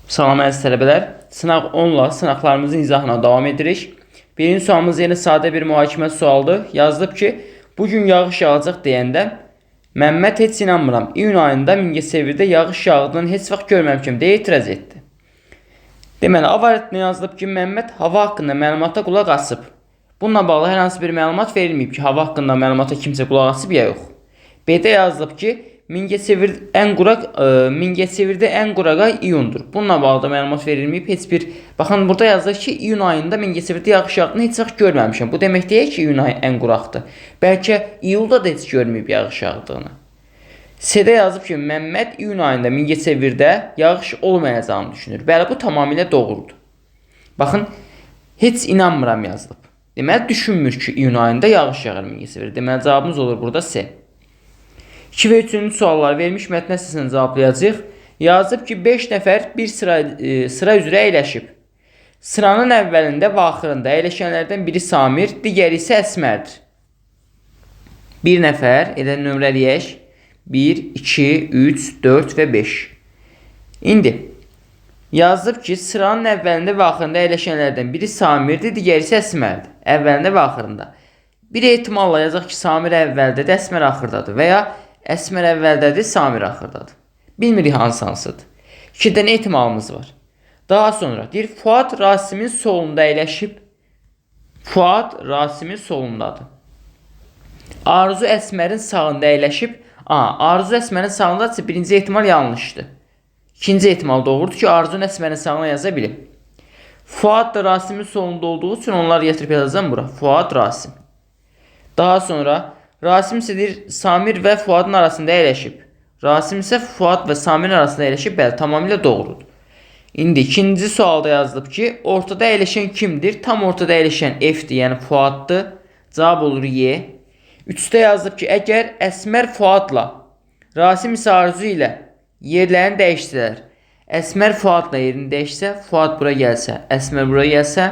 Salam əziz tələbələr. Sınaq 10-la sınaqlarımızın izahına davam edirik. Birinci sualımız yenə sadə bir mühakimə sualıdır. Yazılıb ki, bugün yağış yağacaq deyəndə Məmməd heç inanmıram. İyun ayında Mingəçevirdə yağış yağdığını heç vaxt görməmişəm deyə etiraz etdi. Deməli, A variantına yazılıb ki, Məmməd hava haqqında məlumata qulaq asıb. Bununla bağlı hər hansı bir məlumat verilməyib ki, hava haqqında məlumata kimsə qulaq asıb ya yox. B-də yazılıb ki, Mingəçevirdə ən quraq ay iyundur. Bununla bağlı da məlumat verilməyib heç bir. Baxın, burada yazılır ki, iyun ayında Mingəçevirdə yağış yağdığını heç vaxt görməmişəm. Bu demək deyil ki, iyun ayı ən quraqdır. Bəlkə iyulda da heç görməyib yağış yağdığını. C-də yazıb ki, Məmməd iyun ayında Mingəçevirdə yağış olmayacağını düşünür. Bəli, bu tamamilə doğrudur. Baxın, heç inanmıram yazılıb. Deməli, düşünmür ki, iyun ayında yağış yağar Mingəçevirdə. Deməli, cavabımız olur burada C. 2 və 3-cü suallar verilmiş mətn əsasını cavablayacağıq. Yazıb ki, 5 nəfər bir sıra üzrə əyləşib. Sıranın əvvəlində və axırında əyləşənlərdən biri Samir, digəri isə Əsmərdir. Bir nəfər, elə nömrələyək. 1, 2, 3, 4 və 5. İndi yazıb ki, sıranın əvvəlində və axırında əyləşənlərdən biri Samirdir, digəri isə Əsmərdir. Əvvəlində və axırında. Bir ehtimalla yazaq ki, Samir əvvəldədir, Əsmər axırdadır və ya Əsmər əvvəldədir, Samir axırdadır. Bilmirik hansıdır. 2 dənə ehtimalımız var. Daha sonra deyir, Fuad Rasimin solunda əyləşib. Fuad Rasimin solundadır. Arzu Əsmərin sağında əyləşib. Arzu Əsmərin sağındadırsa birinci ehtimal yanlışdır. İkinci ehtimal doğrudur ki, Arzu Əsmərin sağına yaza bilim. Fuad da Rasimin solunda olduğu üçün onları getirib yazacağım bura. Fuad Rasim. Daha sonra Rasim isə deyir, Samir və Fuadın arasında əyləşib. Rasim isə Fuad və Samirin arasında əyləşib. Bəli, tamamilə doğrudur. İndi ikinci sualda yazılıb ki, ortada əyləşən kimdir? Tam ortada əyləşən F-dir, yəni Fuaddır. Cavab olur Y. 3-də yazılıb ki, əgər Əsmər Fuadla, Rasim isə Arzu ilə yerlərini dəyişsələr, Əsmər Fuadla yerini dəyişsə, Fuad bura gəlsə, Əsmər bura gəlsə,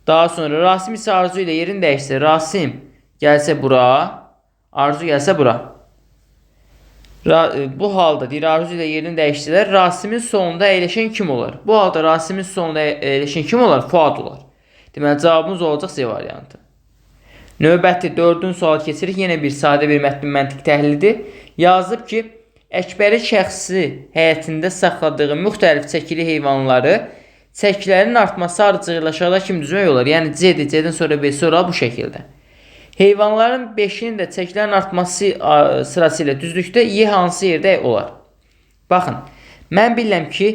daha sonra Rasim isə Arzu ilə yerini dəyişsə, Rasim gəlsə bura, Arzu gəlsə bura. Bu halda deyir, Arzu ilə yerini dəyişsələr, Rasimin sonunda əyləşən kim olar? Bu halda Rasimin sonunda əyləşən kim olar? Fuad olar. Deməli, cavabımız olacaq C variantı. Növbəti 4-cü sual keçirik. Yenə bir sadə bir mətnin məntiq təhlilidir. Yazıb ki, Əkbəri şəxsi həyətində saxladığı müxtəlif çəkili heyvanları çəkilərin artması ardıcılığıyla aşağıda kimi düzmək olar. Yəni C-dir, C-dən sonra B, sonra bu şəkildə. Heyvanların 5-inin də çəkilərin artması sırası ilə düzlükdə Y hansı yerdə olar? Baxın, mən bilirəm ki,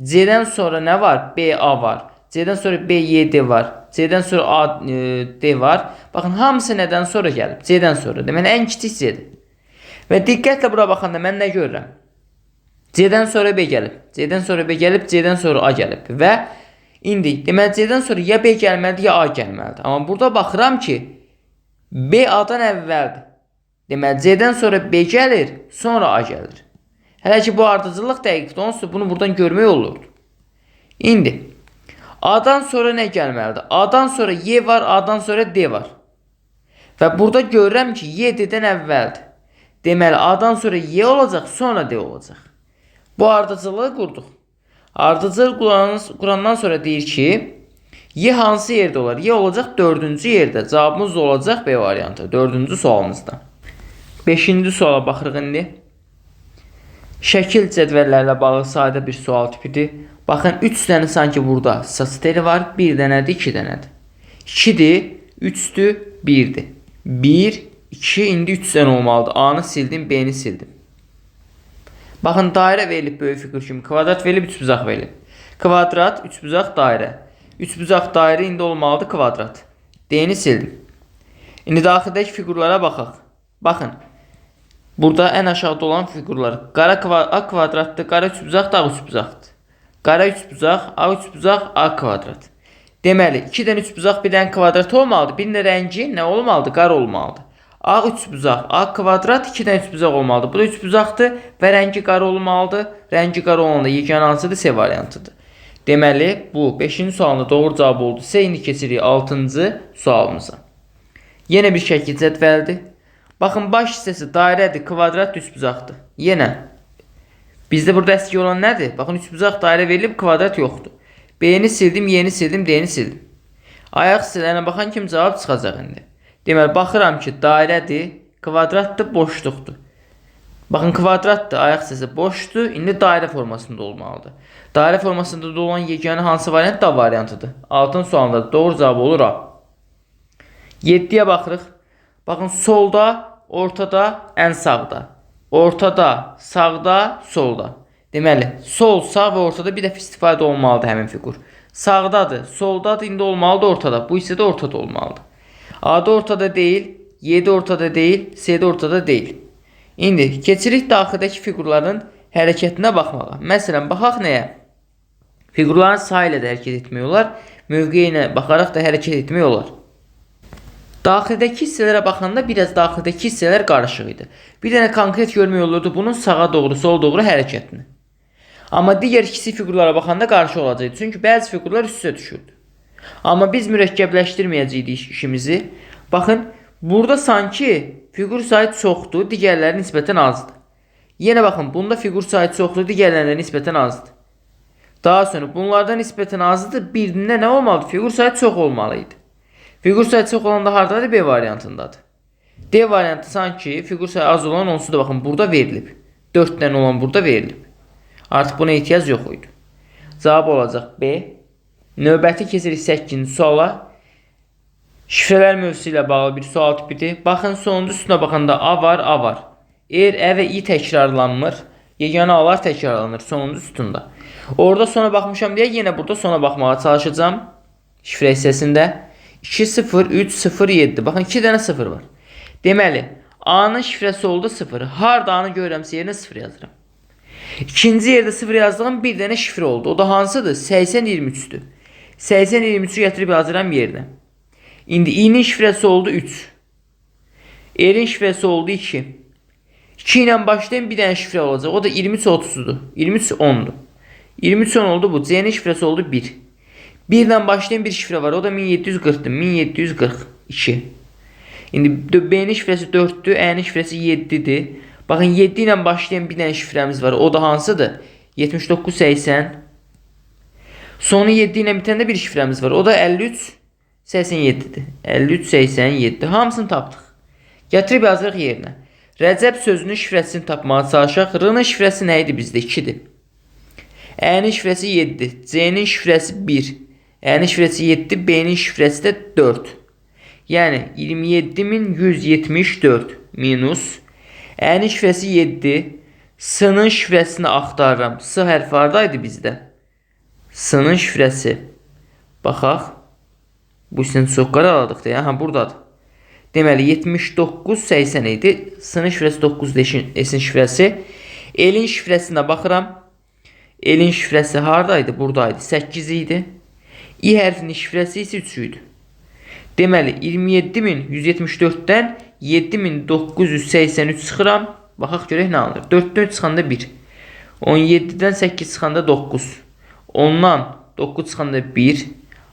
C-dən sonra nə var? B, A var. C-dən sonra B, Y, D var. C-dən sonra A, D var. Baxın, hamısı nədən sonra gəlib? C-dən sonra. Deməli, ən kiçik C-dir. Və diqqətlə bura baxanda mən nə görürəm? C-dən sonra B gəlib. C-dən sonra B gəlib, C-dən sonra A gəlib. Və indi, deməli, C-dən sonra ya B gəlməlidir, ya A gəlməlidir. Amma burada baxıram ki, B A-dan əvvəldir. Deməli, C-dən sonra B gəlir, sonra A gəlir. Hələ ki, bu ardıcıllıq dəqiqdir. Onsuz bunu buradan görmək olurdu. İndi, A-dan sonra nə gəlməlidir? A-dan sonra Y var, A-dan sonra D var. Və burada görürəm ki, Y D-dən əvvəldir. Deməli, A-dan sonra Y olacaq, sonra D olacaq. Bu ardıcılığı qurduq. Ardıcıl qurandan sonra deyir ki, Y hansı yerdə olar? Y olacaq 4-cü yerdə. Cavabımız olacaq B variantı. 4-cü sualımızda. 5-ci suala baxırıq indi. Şəkil cədvəllərlə bağlı sadə bir sual tipidir. Baxın, 3 dənə sanki burada satiri var. 1 dənədir, 2 dənədir. 2-dir, 3-dür, 1-dir. 1, 2, indi 3 dənə olmalıdır. A-nı sildim, B-ni sildim. Baxın, dairə verilib böyük fiqur kimi. Kvadrat verilib, üçbucaq verilib. Kvadrat, üçbucaq, dairə. Üçbucaq dairə indi olmalıdır kvadrat. D-ni sildim. İndi daxildəki fiqurlara baxaq. Baxın. Burada ən aşağıda olan fiqurlar. Qara A kvadratdır, qara üçbucaq da A üçbucaqdır. Qara üçbucaq, A üçbucaq, A kvadrat. Deməli, 2 dənə üçbucaq, bir dənə kvadrat olmalıdır. Bir dənə rəngi nə olmalıdır? Qara olmalıdır. A üçbucaq, A kvadrat, 2 dənə üçbucaq olmalıdır. Bu da üçbucaqdır və rəngi qara olmalıdır. Rəngi qara olanda yeganə hansıdır? C variantıdır. Deməli, bu 5-ci sualında doğru cavab oldu. İndi keçirik 6-cı sualımıza. Yenə bir şəkil cədvəlidir. Baxın, baş hissəsi dairədir, kvadrat, üçbucaqdır. Yenə Bizdə burada əski olan nədir? Baxın, üçbucaq dairə verilib, kvadrat yoxdur. B-ni sildim, Y-ni sildim, D-ni sildim. Ayaq hissələrinə baxan kimi cavab çıxacaq indi. Deməli, baxıram ki, dairədir, kvadratdır, boşluqdur. Baxın, kvadratdır, ayaq hissəsi boşdur, indi dairə formasında olmalıdır. Dairə formasında da olan yeganə hansı variant? Da variantıdır. Altın sualında doğru cavab olur A. 7-yə baxırıq. Baxın, solda, ortada, ən sağda. Ortada, sağda, solda. Deməli, sol, sağ və ortada bir dəfə istifadə olmalıdır həmin fiqur. Sağdadır, soldadır, indi olmalıdır ortada. Bu isə də ortada olmalıdır. A-da ortada deyil, Y-də ortada deyil, C-də ortada deyil. İndi keçirik daxildəki fiqurların hərəkətinə baxmağa. Məsələn, baxaq nəyə? Fiqurların sayı ilə də hərəkət etmək olar, mövqeyi ilə baxaraq da hərəkət etmək olar. Daxildəki hissələrə baxanda biraz daxildəki hissələr qarışıq idi. Bir dənə konkret görmək olurdu bunun sağa doğru, sol doğru hərəkətini. Amma digər ikisi fiqurlara baxanda qarşı olacaqdı. Çünki bəzi fiqurlar üst-üstə düşürdü. Amma biz mürəkkəbləşdirməyəcəydik işimizi. Baxın, burada sanki fiqur sayı çoxdur, digərləri nisbətən azdır. Yenə baxın, bunda fiqur sayı çoxdur, digərlərinə nisbətən azdır. Daha sonra bunlardan nisbətən azdır, birində nə olmalıdır? Fiqur sayı çox olmalıydı. Fiqur sayı çox olan da haradadır? B variantındadır. D variantı sanki fiqur sayı az olan onsuz da baxın burada verilib. 4 dənə olan burada verilib. Artıq buna ehtiyac yox idi. Cavab olacaq B. Növbəti keçirik 8-ci suala. Şifrələr mövzusu ilə bağlı bir sual tipidir. Baxın, sonuncu üstünə baxanda A var, A var. Əgər Ə və İ təkrarlanmır, yeganə A'lar təkrarlanır sonuncu üstündə. Orada sona baxmışam deyə yenə burada sona baxmağa çalışacağım. Şifrə hissəsində. 2, 0, 3, 0, 7. Baxın, 2 dənə 0 var. Deməli, A-nın şifrəsi oldu 0. Harada A-nı görürəmsə yerinə 0 yazıram. İkinci yerdə 0 yazdığım bir dənə şifrə oldu. O da hansıdır? 80-23'dür. 80-23'ü gətirib yazıram yerinə. İndi İ-nin şifrəsi oldu 3. R-in şifrəsi oldu 2. 2 ilə başlayan bir dənə şifrə olacaq. O da 23-30'dur. 23-10'dur. 23-10 oldu bu. C-nin şifrəsi oldu 1. Birdən başlayan bir şifrə var. O da 1740'dır. 1742. İndi B-nin şifrəsi 4'dür. Ə-nin şifrəsi 7'dir. Baxın, 7 ilə başlayan bir dənə şifrəmiz var. O da hansıdır? 7980. Sonu 7 ilə bitən də bir şifrəmiz var. O da 5387'dir. 5387. Hamısını tapdıq. Gətirib yazırıq yerinə. Rəcəb sözünün şifrəsini tapmağa çalışaq. R-nın şifrəsi nə idi bizdə? 2'dir. Ə-nin şifrəsi 7'dir. C-nin şifrəsi 1. Ə-nin şifrəsi 7, B-nin şifrəsi də 4. Yəni 27174 minus Ə-nin şifrəsi 7. S-nın şifrəsini axtarıram. S hərfi haradaydı bizdə? S-nın şifrəsi. Baxaq. Bu hissəni çox qaraladıq da. Ha, buradadır. Deməli 7980 idi. S-nın şifrəsi 9-dur. S-in şifrəsi. L-in şifrəsinə baxıram. L-in şifrəsi haradaydı? Buradaydı. 8 idi. İ hərfinin şifrəsi isə 3 idi. Deməli 27174-dən 7983 çıxıram. Baxaq görək nə alınır. 4-dən 3 çıxanda 1. 17-dən 8 çıxanda 9. 10-dan 9 çıxanda 1.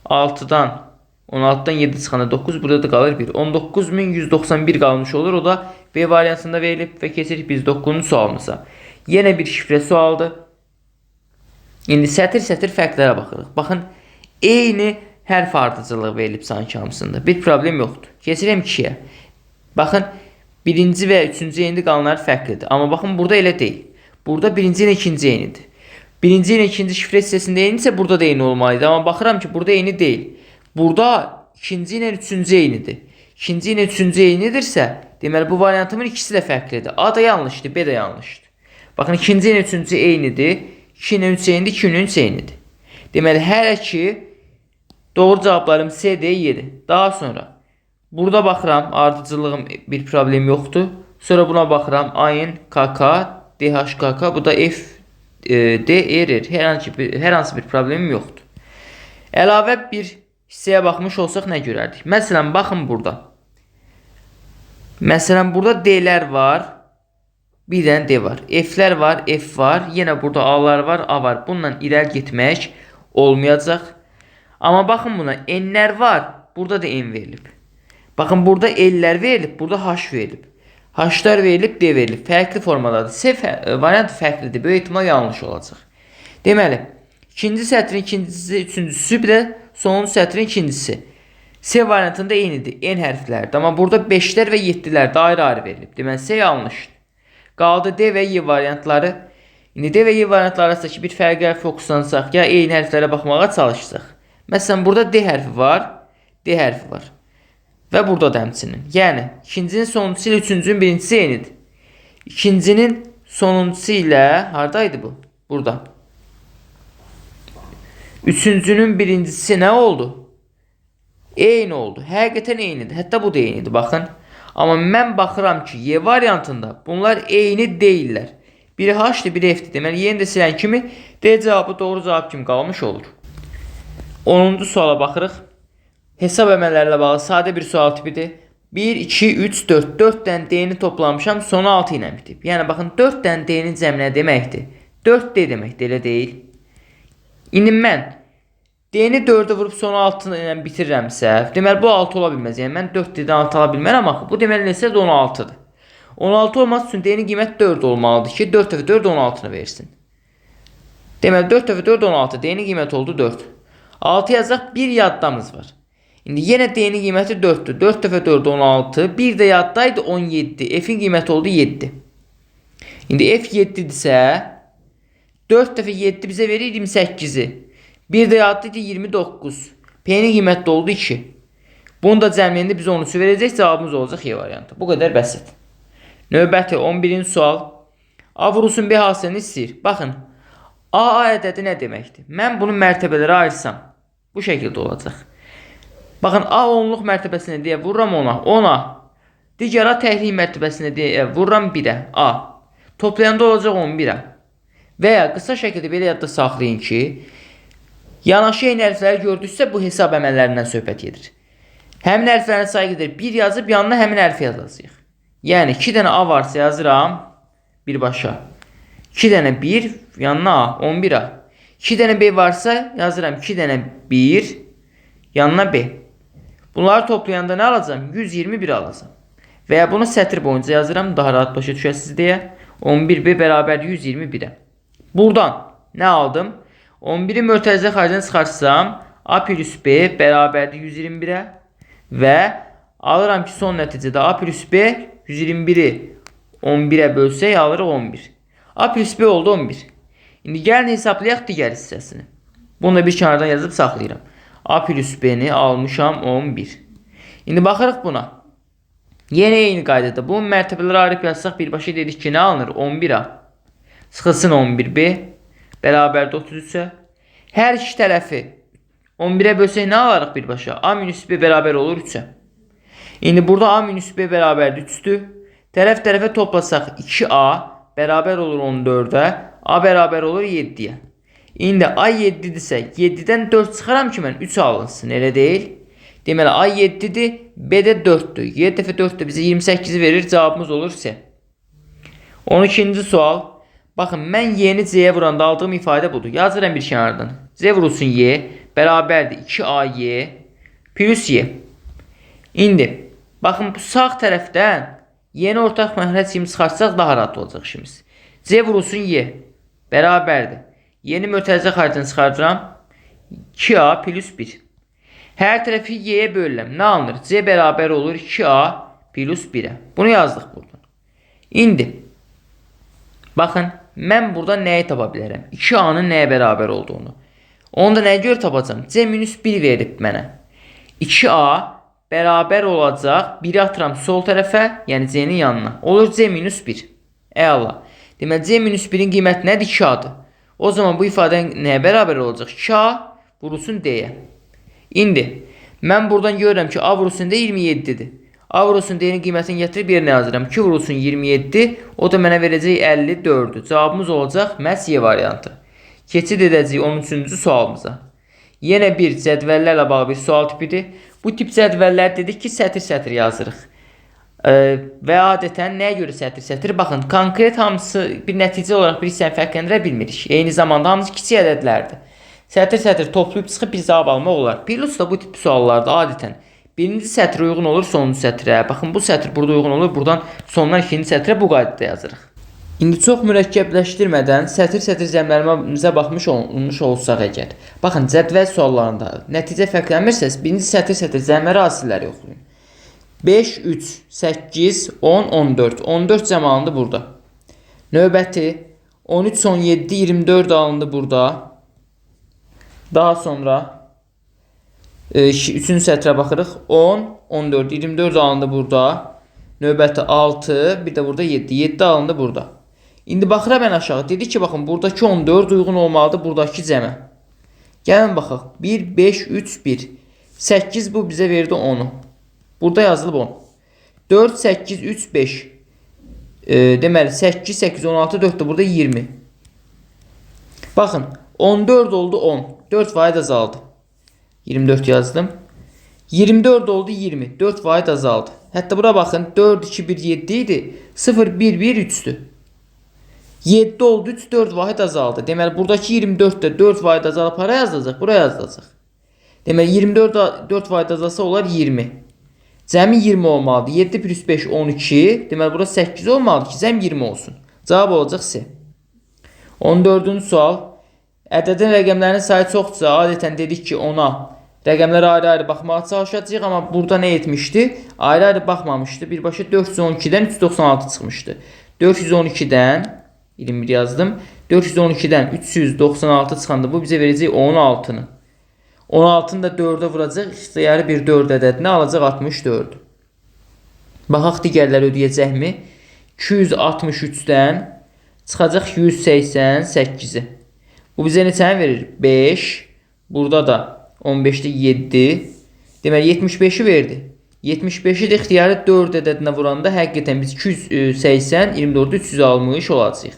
6-dan 16-dan 7 çıxanda 9. Burada da qalır 1. 19191 qalmış olur. O da B variantında verilib və keçirik biz 9-cu sualımıza. Yenə bir şifrə sualdır. İndi sətir-sətir fərqlərə baxırıq. Baxın, eyni hərf ardıcılığı verilib sanki hamısında. Bir problem yoxdur. Keçirəm 2-yə. Baxın, birinci və üçüncü eyni qalanlar fərqlidir. Amma baxın, burada elə deyil. Burada birinci ilə ikinci eynidir. Birinci ilə ikinci şifrə hissəsində eynidirsə, burada da eyni olmalıydı. Amma baxıram ki, burada eyni deyil. Burada ikinci ilə üçüncü eynidir. İkinci ilə üçüncü eynidirsə, deməli bu variantımın ikisi də fərqlidir. A da yanlışdır, B də yanlışdır. Baxın, ikinci ilə üçüncü eynidir. 2 ilə 3 eynidir, 2 ilə 3 eynidir. Deməli, hər iki doğru cavablarım C, D, Y-dir. Daha sonra burada baxıram, ardıcılığım bir problem yoxdur. Sonra buna baxıram, A-in, KK, DH, KK, bu da F, D, R. Hər hansı bir problemim yoxdur. Əlavə bir hissəyə baxmış olsaq nə görərdik? Məsələn, baxın burada. Məsələn, burada D-lər var. Bir dənə D var. F-lər var, F var. Yenə burada A-lar var, A var. Bununla irəli getmək olmayacaq. Amma baxın buna, N-lər var. Burada da N verilib. Baxın, burada L-lər verilib, burada H verilib. H-lar verilib, D verilib. Fərqli formadadır. C variantı fərqlidir. Böyük ehtimal yanlış olacaq. Deməli, ikinci sətrin ikincisi, üçüncüsü, bir də sonuncu sətrin ikincisi. C variantında eynidir. N hərflərdir. Amma burada 5-lər və 7-lər də ayrı-ayrı verilib. Deməli, C yanlışdır. Qaldı D və Y variantları. İndi D və Y variantları arasındakı bir fərqə fokuslansaq, ya eyni hərflərə baxmağa çalışsaq. Məsələn, burada D hərfi var, D hərfi var. Və burada da həmçinin. Yəni, ikincinin sonuncusu ilə üçüncünün birincisi eynidir. İkincinin sonuncusu ilə, haradaydı bu? Burada. Üçüncünün birincisi nə oldu? Eyni oldu. Həqiqətən eynidir. Hətta bu da eynidir, baxın. Amma mən baxıram ki, Y variantında bunlar eyni deyirlər. Biri H-dir, biri F-dir. Deməli, yeni də silən kimi D cavabı doğru cavab kimi qalmış olur. 10-cu suala baxırıq. Hesab əməllərlə bağlı sadə bir sual tipidir. 1, 2, 3, 4. 4 dənə D-ni toplamışam, sonu 6 ilə bitib. Yəni, baxın, 4 dənə D-nin cəmi nə deməkdir? 4D deməkdir, elə deyil. İndi mən D-ni 4-ə vurub sonu 6 ilə bitirirəmsə, deməli, bu 6 ola bilməz. Yəni, mən 4D-dən 6 ala bilmərəm, axı. Bu deməli nəsə 16-dır. 16 olması üçün D-nin qiymət 4 olmalıdır ki, 4 dəfə 4 16-nı versin. Deməli, 4 dəfə 4 16, D-nin qiyməti oldu 4. 6 yazacaq, bir yaddamız var. İndi yenə D-nin qiyməti 4'dür. 4 dəfə 4 16. Bir də yaddaydı 17. F-in qiyməti oldu 7. İndi F 7-dirsə 4 dəfə 7 bizə verir 28'i. Bir də yaddaydı 29. P-nin qiyməti oldu 2. Bunu da cəmliyində biz 13'ü verəcək. Cavabımız olacaq Y variantı. Bu qədər bəsit. Növbəti 11-ci sual. A vurusun B hasilini istəyir. Baxın. A ədədi nə deməkdir? Mən bunu mərtəbələrə ayırsam bu şəkildə olacaq. Baxın, A onluq mərtəbəsinə deyə vururam ona. Ona. Digər A təhlik mərtəbəsinə deyə vururam 1'ə. A. Toplayanda olacaq 11'ə. Və ya qısa şəkildə belə yadda saxlayın ki, yanaşı eyni hərfləri gördüksə bu hesab əməllərindən söhbət edir. Həmin hərflərin sayı qədər 1 yazıb yanına həmin hərfi yazacağıq. Yəni 2 dənə A varsa yazıram birbaşa. 2 dənə 1 yanına A, 11A. 2 dənə B varsa yazıram 2 dənə 1 yanına B. Bunları toplayanda nə alacağım? 121 alacağım. Və ya bunu sətr boyunca yazıram, daha rahat başa düşəsiniz deyə. 11B bərabər 121'ə. Buradan nə aldım? 11'i mörtəzə xaricdən çıxarsam A plus B bərabərdir 121'ə. Və alıram ki, son nəticədə A plus B 121'i 11'ə bölsək alırıq 11. A plus B oldu 11. İndi gəlin hesablayaq digər hissəsini. Bunu da bir kənardan yazıb saxlayıram. A plus B-ni almışam 11. İndi baxırıq buna. Yenə eyni qaydada. Bunun mərtəbələri ayırıb yazsaq birbaşa dedik ki, nə alınır? 11A. Sıxılsın 11B. Bərabər 33'ə. Hər iki tərəfi 11'ə bölsək nə alarıq birbaşa? A minus B bərabər olur 3'ə. İndi burada A minus B bərabər 3'dür. Tərəf-tərəfə toplasaq 2A bərabər olur 14'ə. A bərabər olur 7'yə. İndi A 7'dirsə 7'dən 4 çıxaram ki, mən 3 alınsın, elə deyil. Deməli, A 7'dir, B də 4'dür. 7 dəfə 4 də bizə 28'i verir, cavabımız olur C. 12-ci sual. Baxın, mən Y-ni C-yə vuranda aldığım ifadə budur. Yazıram bir kənardan. C vurulsun Y bərabərdir 2AY plus Y. İndi, baxın, bu sağ tərəfdən Y-ni ortaq məxrəc kimi çıxarsaq daha rahat olacaq işimiz. C vurulsun Y bərabərdir. Yeni mörtəzə xaricdən çıxardıram. 2A plus 1. Hər tərəfi Y'yə bölürəm. Nə alınır? C bərabər olur 2A plus 1'ə. Bunu yazdıq buradan. İndi, baxın, mən burada nəyi tapa bilərəm? 2A'nın nəyə bərabər olduğunu. Onu da nəyə görə tapacam? C minus 1 verib mənə. 2A bərabər olacaq. 1'i atıram sol tərəfə, yəni C'nin yanına. Olur C minus 1. Əla. Deməli, C minus 1'in qiyməti nədir? 2A'dır. O zaman bu ifadə nəyə bərabər olacaq? 2A vurulsun D-yə. İndi, mən buradan görürəm ki, A vurulsun D 27'dir. A vurulsun D'nin qiymətini gətirib yerinə yazıram. 2 vurulsun 27, o da mənə verəcək 54'dür. Cavabımız olacaq məhz Y variantı. Keçid edəcəyik 13-cü sualımıza. Yenə bir cədvəllərlə bağlı bir sual tipidir. Bu tip cədvəllər dedik ki, sətir-sətir yazırıq. Və adətən nəyə görə sətir-sətir? Baxın, konkret hamısı bir nəticə olaraq bir hissəni fərqləndirə bilmirik. Eyni zamanda hamısı kiçik ədədlərdir. Sətir-sətir toplayıb çıxıb bir cavab almaq olar. Plus da bu tip suallarda adətən birinci sətr uyğun olur sonuncu sətrə. Baxın, bu sətr burada uyğun olur. Buradan sondan ikinci sətrə bu qaydada yazırıq. İndi çox mürəkkəbləşdirmədən sətr-sətr zəmlərimizə baxmış olsaq əgər. Baxın, cədvəl suallarında nəticə fərqlənmirsə, birinci sətr-sətr zəmləri asilləri yoxlayın. 5, 3, 8, 10, 14. 14 cəmalındır burada. Növbəti 13, 17, 24 alındı burada. Daha sonra 3-cü sətrə baxırıq. 10, 14, 24 alındı burada. Növbəti 6, bir də burada 7. 7 alındı burada. İndi baxıram ən aşağı. Dedi ki, baxın, buradakı 14 uyğun olmalıdır buradakı cəmə. Gəlin baxaq. 1, 5, 3, 1. 8 bu bizə verdi 10'u. Burada yazılıb 10. 4, 8, 3, 5. Deməli 8, 8, 16, 4 də burada 20. Baxın, 14 oldu 10. 4 vahid azaldı. 24 yazdım. 24 oldu 20. 4 vahid azaldı. Hətta bura baxın, 4, 2, 1, 7 idi. 0, 1, 1, 3'dü. 7 oldu 3, 4 vahid azaldı. Deməli buradakı 24'də 4 vahid azalıb para yazacaq, buraya yazacaq. Deməli 24 4 vahid azalsa olar 20. Cəmi 20 olmalıdır. 7 plus 5 12. Deməli burada 8 olmalıdır ki, cəm 20 olsun. Cavab olacaq C. 14-cü sual. Ədədin rəqəmlərinin sayı çoxdursa, adətən dedik ki, ona rəqəmlərə ayrı-ayrı baxmağa çalışacağıq, amma burada nə etmişdi? Ayrı-ayrı baxmamışdı. Birbaşa 412-dən 396 çıxmışdı. 412-dən 21 yazdım. 412-dən 396 çıxanda bu bizə verəcək 16-nı. 16-nı da 4'ə vuracaq. İxtiyari bir 4 ədədini alacaq 64. Baxaq digərləri ödəyəcəkmi? 263-dən çıxacaq 188-i. Bu bizə neçəni verir? 5. Burada da 15'də 7. Deməli 75'i verdi. 75'i də ixtiyari 4 ədədinə vuranda həqiqətən biz 280, 24'ü 360 olacaq.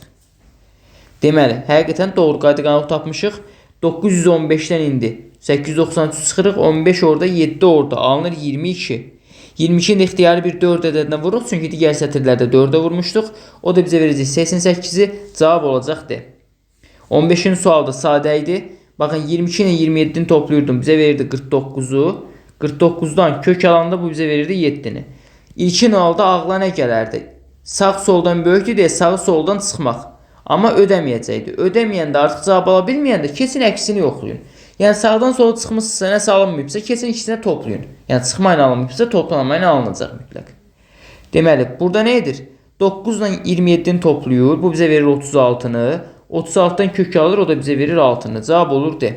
Deməli, həqiqətən doğru qayda-qanun tapmışıq. 915'dən indi 893 çıxırıq. 15 orada, 7 orada. Alınır 22. 22'ni ixtiyari bir 4 ədədinə vururuq. Çünki digər sətirlərdə 4'ə vurmuşduq. O da bizə verəcək 88'i. Cavab olacaq D. 15-ci sualda sadə idi. Baxın, 22 ilə 27'ni toplayırdım. Bizə verirdi 49'u. 49'dan kök alanda bu bizə verirdi 7'ni. İlkin halda ağla nə gələrdi? Sağ soldan böyükdür deyə sağı soldan çıxmaq. Amma ödəməyəcəkdi. Ödəməyəndə artıq cavab ala bilməyəndə kesin əksini yoxlayın. Yəni sağdan sola çıxmışsa, nəsə alınmayıbsa, kesin ikisinə toplayın. Yəni çıxma ilə alınmayıbsa, toplanma ilə alınacaq mütləq. Deməli, burada nə edir? 9 ilə 27'ni toplayır. Bu bizə verir 36'nı. 36'dan kök alır, o da bizə verir 6'nı. Cavab olur D.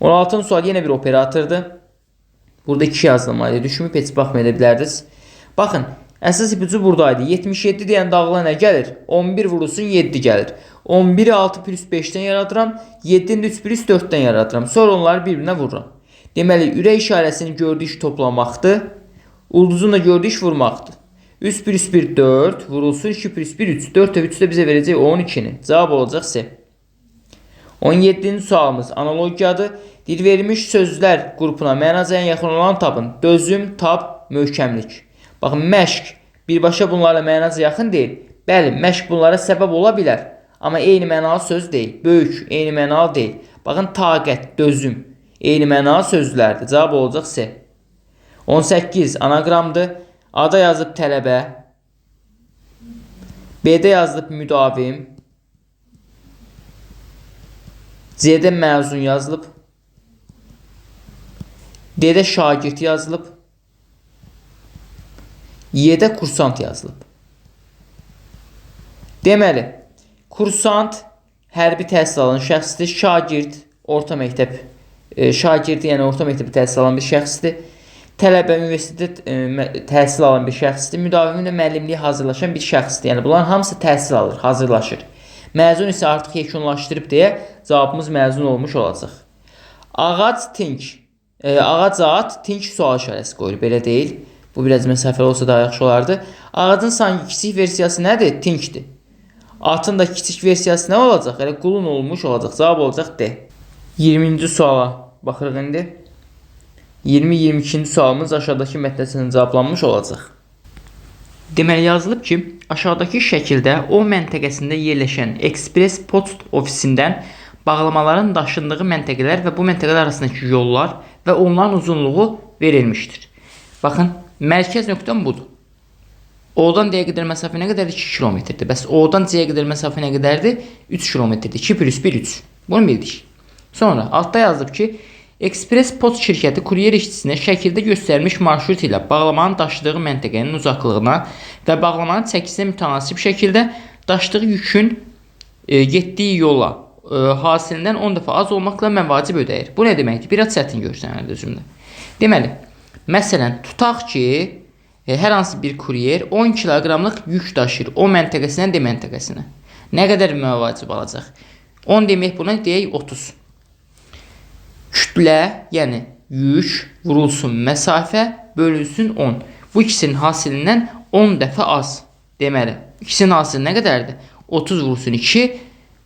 16-cı sual yenə bir operatordur. Burada 2 yazılmalıydı. Düşmüb heç baxmaya bilərdiniz. Baxın, əsas ipucu buradaydı. 77 deyəndə ağla nə gəlir? 11 vurulsun 7 gəlir. 11'i 6 plus 5'dən yaradıram. 7'ni 3 plus 4'dən yaradıram. Sonra onları bir-birinə vururam. Deməli, ürək işarəsinin gördüyü iş toplamaqdır. Ulduzun da gördüyü iş vurmaqdır. 3 plus 1 4 vurulsun 2 plus 1 3. 4 və 3 də bizə verəcək 12'ni. Cavab olacaq C. 17-ci sualımız analogiyadır. Dil verilmiş sözlər qrupuna mənaca ən yaxın olan tapın. Dözüm, tab, möhkəmlik. Baxın, məşq birbaşa bunlarla mənaca yaxın deyil. Bəli, məşq bunlara səbəb ola bilər. Amma eyni mənalı söz deyil. Böyük, eyni mənalı deyil. Baxın, taqət, dözüm, eyni mənalı sözlərdir. Cavab olacaq C. 18 anaqramdır. A-da yazılıb tələbə. B-də yazılıb müdavim. C-də məzun yazılıb. D-də şagird yazılıb. Y-də kursant yazılıb. Deməli, kursant hərbi təhsil alan şəxsdir. Şagird orta məktəb şagirdi, yəni orta məktəbi təhsil alan bir şəxsdir. Tələbə universitetdə təhsil alan bir şəxsdir. Müdavim də müəllimliyə hazırlaşan bir şəxsdir. Yəni bunların hamısı təhsil alır, hazırlaşır. Məzun isə artıq yekunlaşdırıb deyə cavabımız məzun olmuş olacaq. Ağac tinç. Ağac at, tinç sual işarəsi qoyulur. Belə deyil. Bu biraz məsafəli olsa daha yaxşı olardı. Ağacın sanki kiçik versiyası nədir? Tinçdir. Atın da kiçik versiyası nə olacaq? Elə qulun olmuş olacaq. Cavab olacaq D. 20-ci suala baxırıq indi. 20-22-ci sualımız aşağıdakı mətnəsindən cavablanmış olacaq. Deməli yazılıb ki, aşağıdakı şəkildə O məntəqəsində yerləşən ekspres post ofisindən bağlamaların daşındığı məntəqələr və bu məntəqələr arasındakı yollar və onların uzunluğu verilmişdir. Baxın, mərkəz nöqtəm budur. O-dan D-yə qədər məsafə nə qədərdir? 2 kilometrdir. Bəs O-dan C-yə qədər məsafə nə qədərdir? 3 kilometrdir. 2 plus 1, 3. Bunu bildik. Sonra altda yazılıb ki, Ekspres Post şirkəti kuryer işçisinə şəkildə göstərilmiş marşrut ilə bağlamanın daşıdığı məntəqənin uzaqlığına və bağlamanın çəkisinə mütənasib şəkildə daşıdığı yükün getdiyi yola hasilindən 10 dəfə az olmaqla məvacib ödəyir. Bu nə deməkdir? Biraz çətin görsənir özümdə. Deməli, məsələn, tutaq ki, hər hansı bir kuryer 10 kiloqramlıq yük daşıyır o məntəqəsindən D məntəqəsinə. Nə qədər məvacib alacaq? 10 demək buna deyək 30. Kütlə, yəni yük vurulsun məsafə bölünsün 10. Bu ikisinin hasilindən 10 dəfə az. Deməli, ikisinin hasili nə qədərdir? 30 vurulsun 2,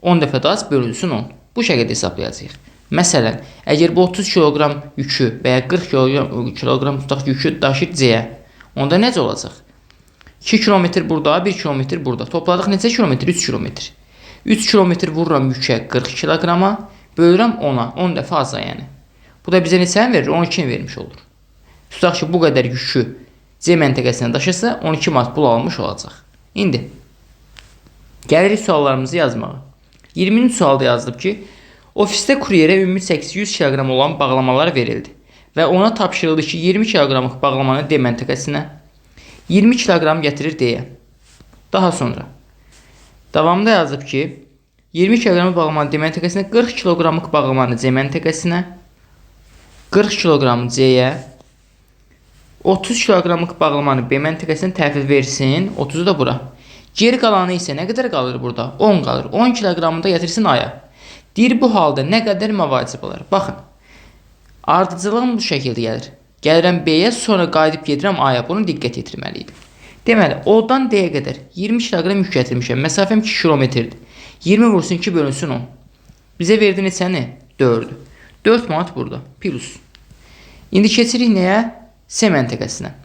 10 dəfə də az bölünsün 10. Bu şəkildə hesablayacağıq. Məsələn, əgər bu 30 kiloqram yükü və ya 40 kiloqram tutaq yükü daşıyır C-yə, onda necə olacaq? 2 kilometr burada, 1 kilometr burada. Topladıq neçə kilometr? 3 kilometr. 3 kilometr vururam yükə 40 kiloqrama, bölürəm 10-a, 10 dəfə aza yəni. Bu da bizə neçəni verir? 12 vermiş olur. Tutaq ki, bu qədər yükü C məntəqəsinə daşırsa, 12 manat pul almış olacaq. İndi, gəlirik suallarımızı yazmağa. 20-ci sualda yazılıb ki, ofisdə kuryerə ümumi 800 kiloqram olan bağlamalar verildi və ona tapşırıldı ki, 20 kiloqramlıq bağlamanı D məntəqəsinə 20 kiloqram gətirir D-yə. Daha sonra, davamında yazılıb ki, 20 kiloqramlıq bağlamanı D məntəqəsinə, 40 kiloqramlıq bağlamanı C məntəqəsinə, 40 kiloqramı C-yə, 30 kiloqramlıq bağlamanı B məntəqəsinə təhvil versin, 30-u da bura. Geri qalanı isə nə qədər qalır burada? 10 qalır. 10 kiloqramını da gətirsin A-ya. Deyir, bu halda nə qədər məvacib olar? Baxın, ardıcılığım bu şəkildə gəlir. Gəlirəm B-yə, sonra qayıdıb gedirəm A-ya. Bunu diqqət yetirməliydim. Deməli, O-dan D-yə qədər 20 kiloqram yük gətirmişəm. Məsafəm 2 kilometrdir. 20 vursun 2 bölünsün 10. Bizə verdi neçəni? 4-dür. 4 manat burada. Plus. İndi keçirik nəyə? C məntəqəsinə.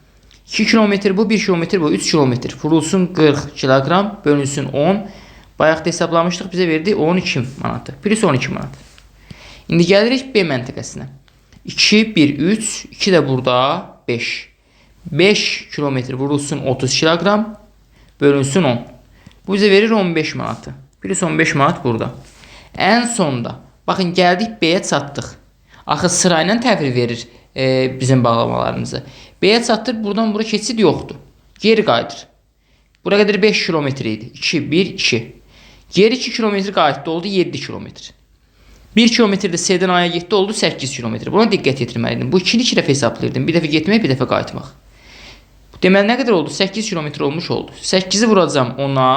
2 kilometr bu, 1 kilometr bu, 3 kilometr. Vurulsun 40 kiloqram, bölünsün 10. Bayaqda hesablamışdıq, bizə verdi 12 manatı. Plus 12 manat. İndi gəlirik B məntəqəsinə. 2, 1, 3, 2 də burada, 5. 5 kilometr vurulsun 30 kiloqram, bölünsün 10. Bu bizə verir 15 manatı. Plus 15 manat burada. Ən sonda, baxın, gəldik B-yə çatdıq. Axı sırayla təhvil verir bizim bağlamalarımızı. B-yə çatdır, buradan bura keçid yoxdur. Geri qayıdır. Bura qədər 5 kilometr idi. 2, 1, 2. Geri 2 kilometr qayıtdı, oldu 7 kilometr. 1 kilometr də C-dən A-ya getdi, oldu 8 kilometr. Buna diqqət yetirməliydim. Bu ikini 2 dəfə hesablayırdım. Bir dəfə getmək, bir dəfə qayıtmaq. Deməli, nə qədər oldu? 8 kilometr olmuş oldu. 8-i vuracam 10-a,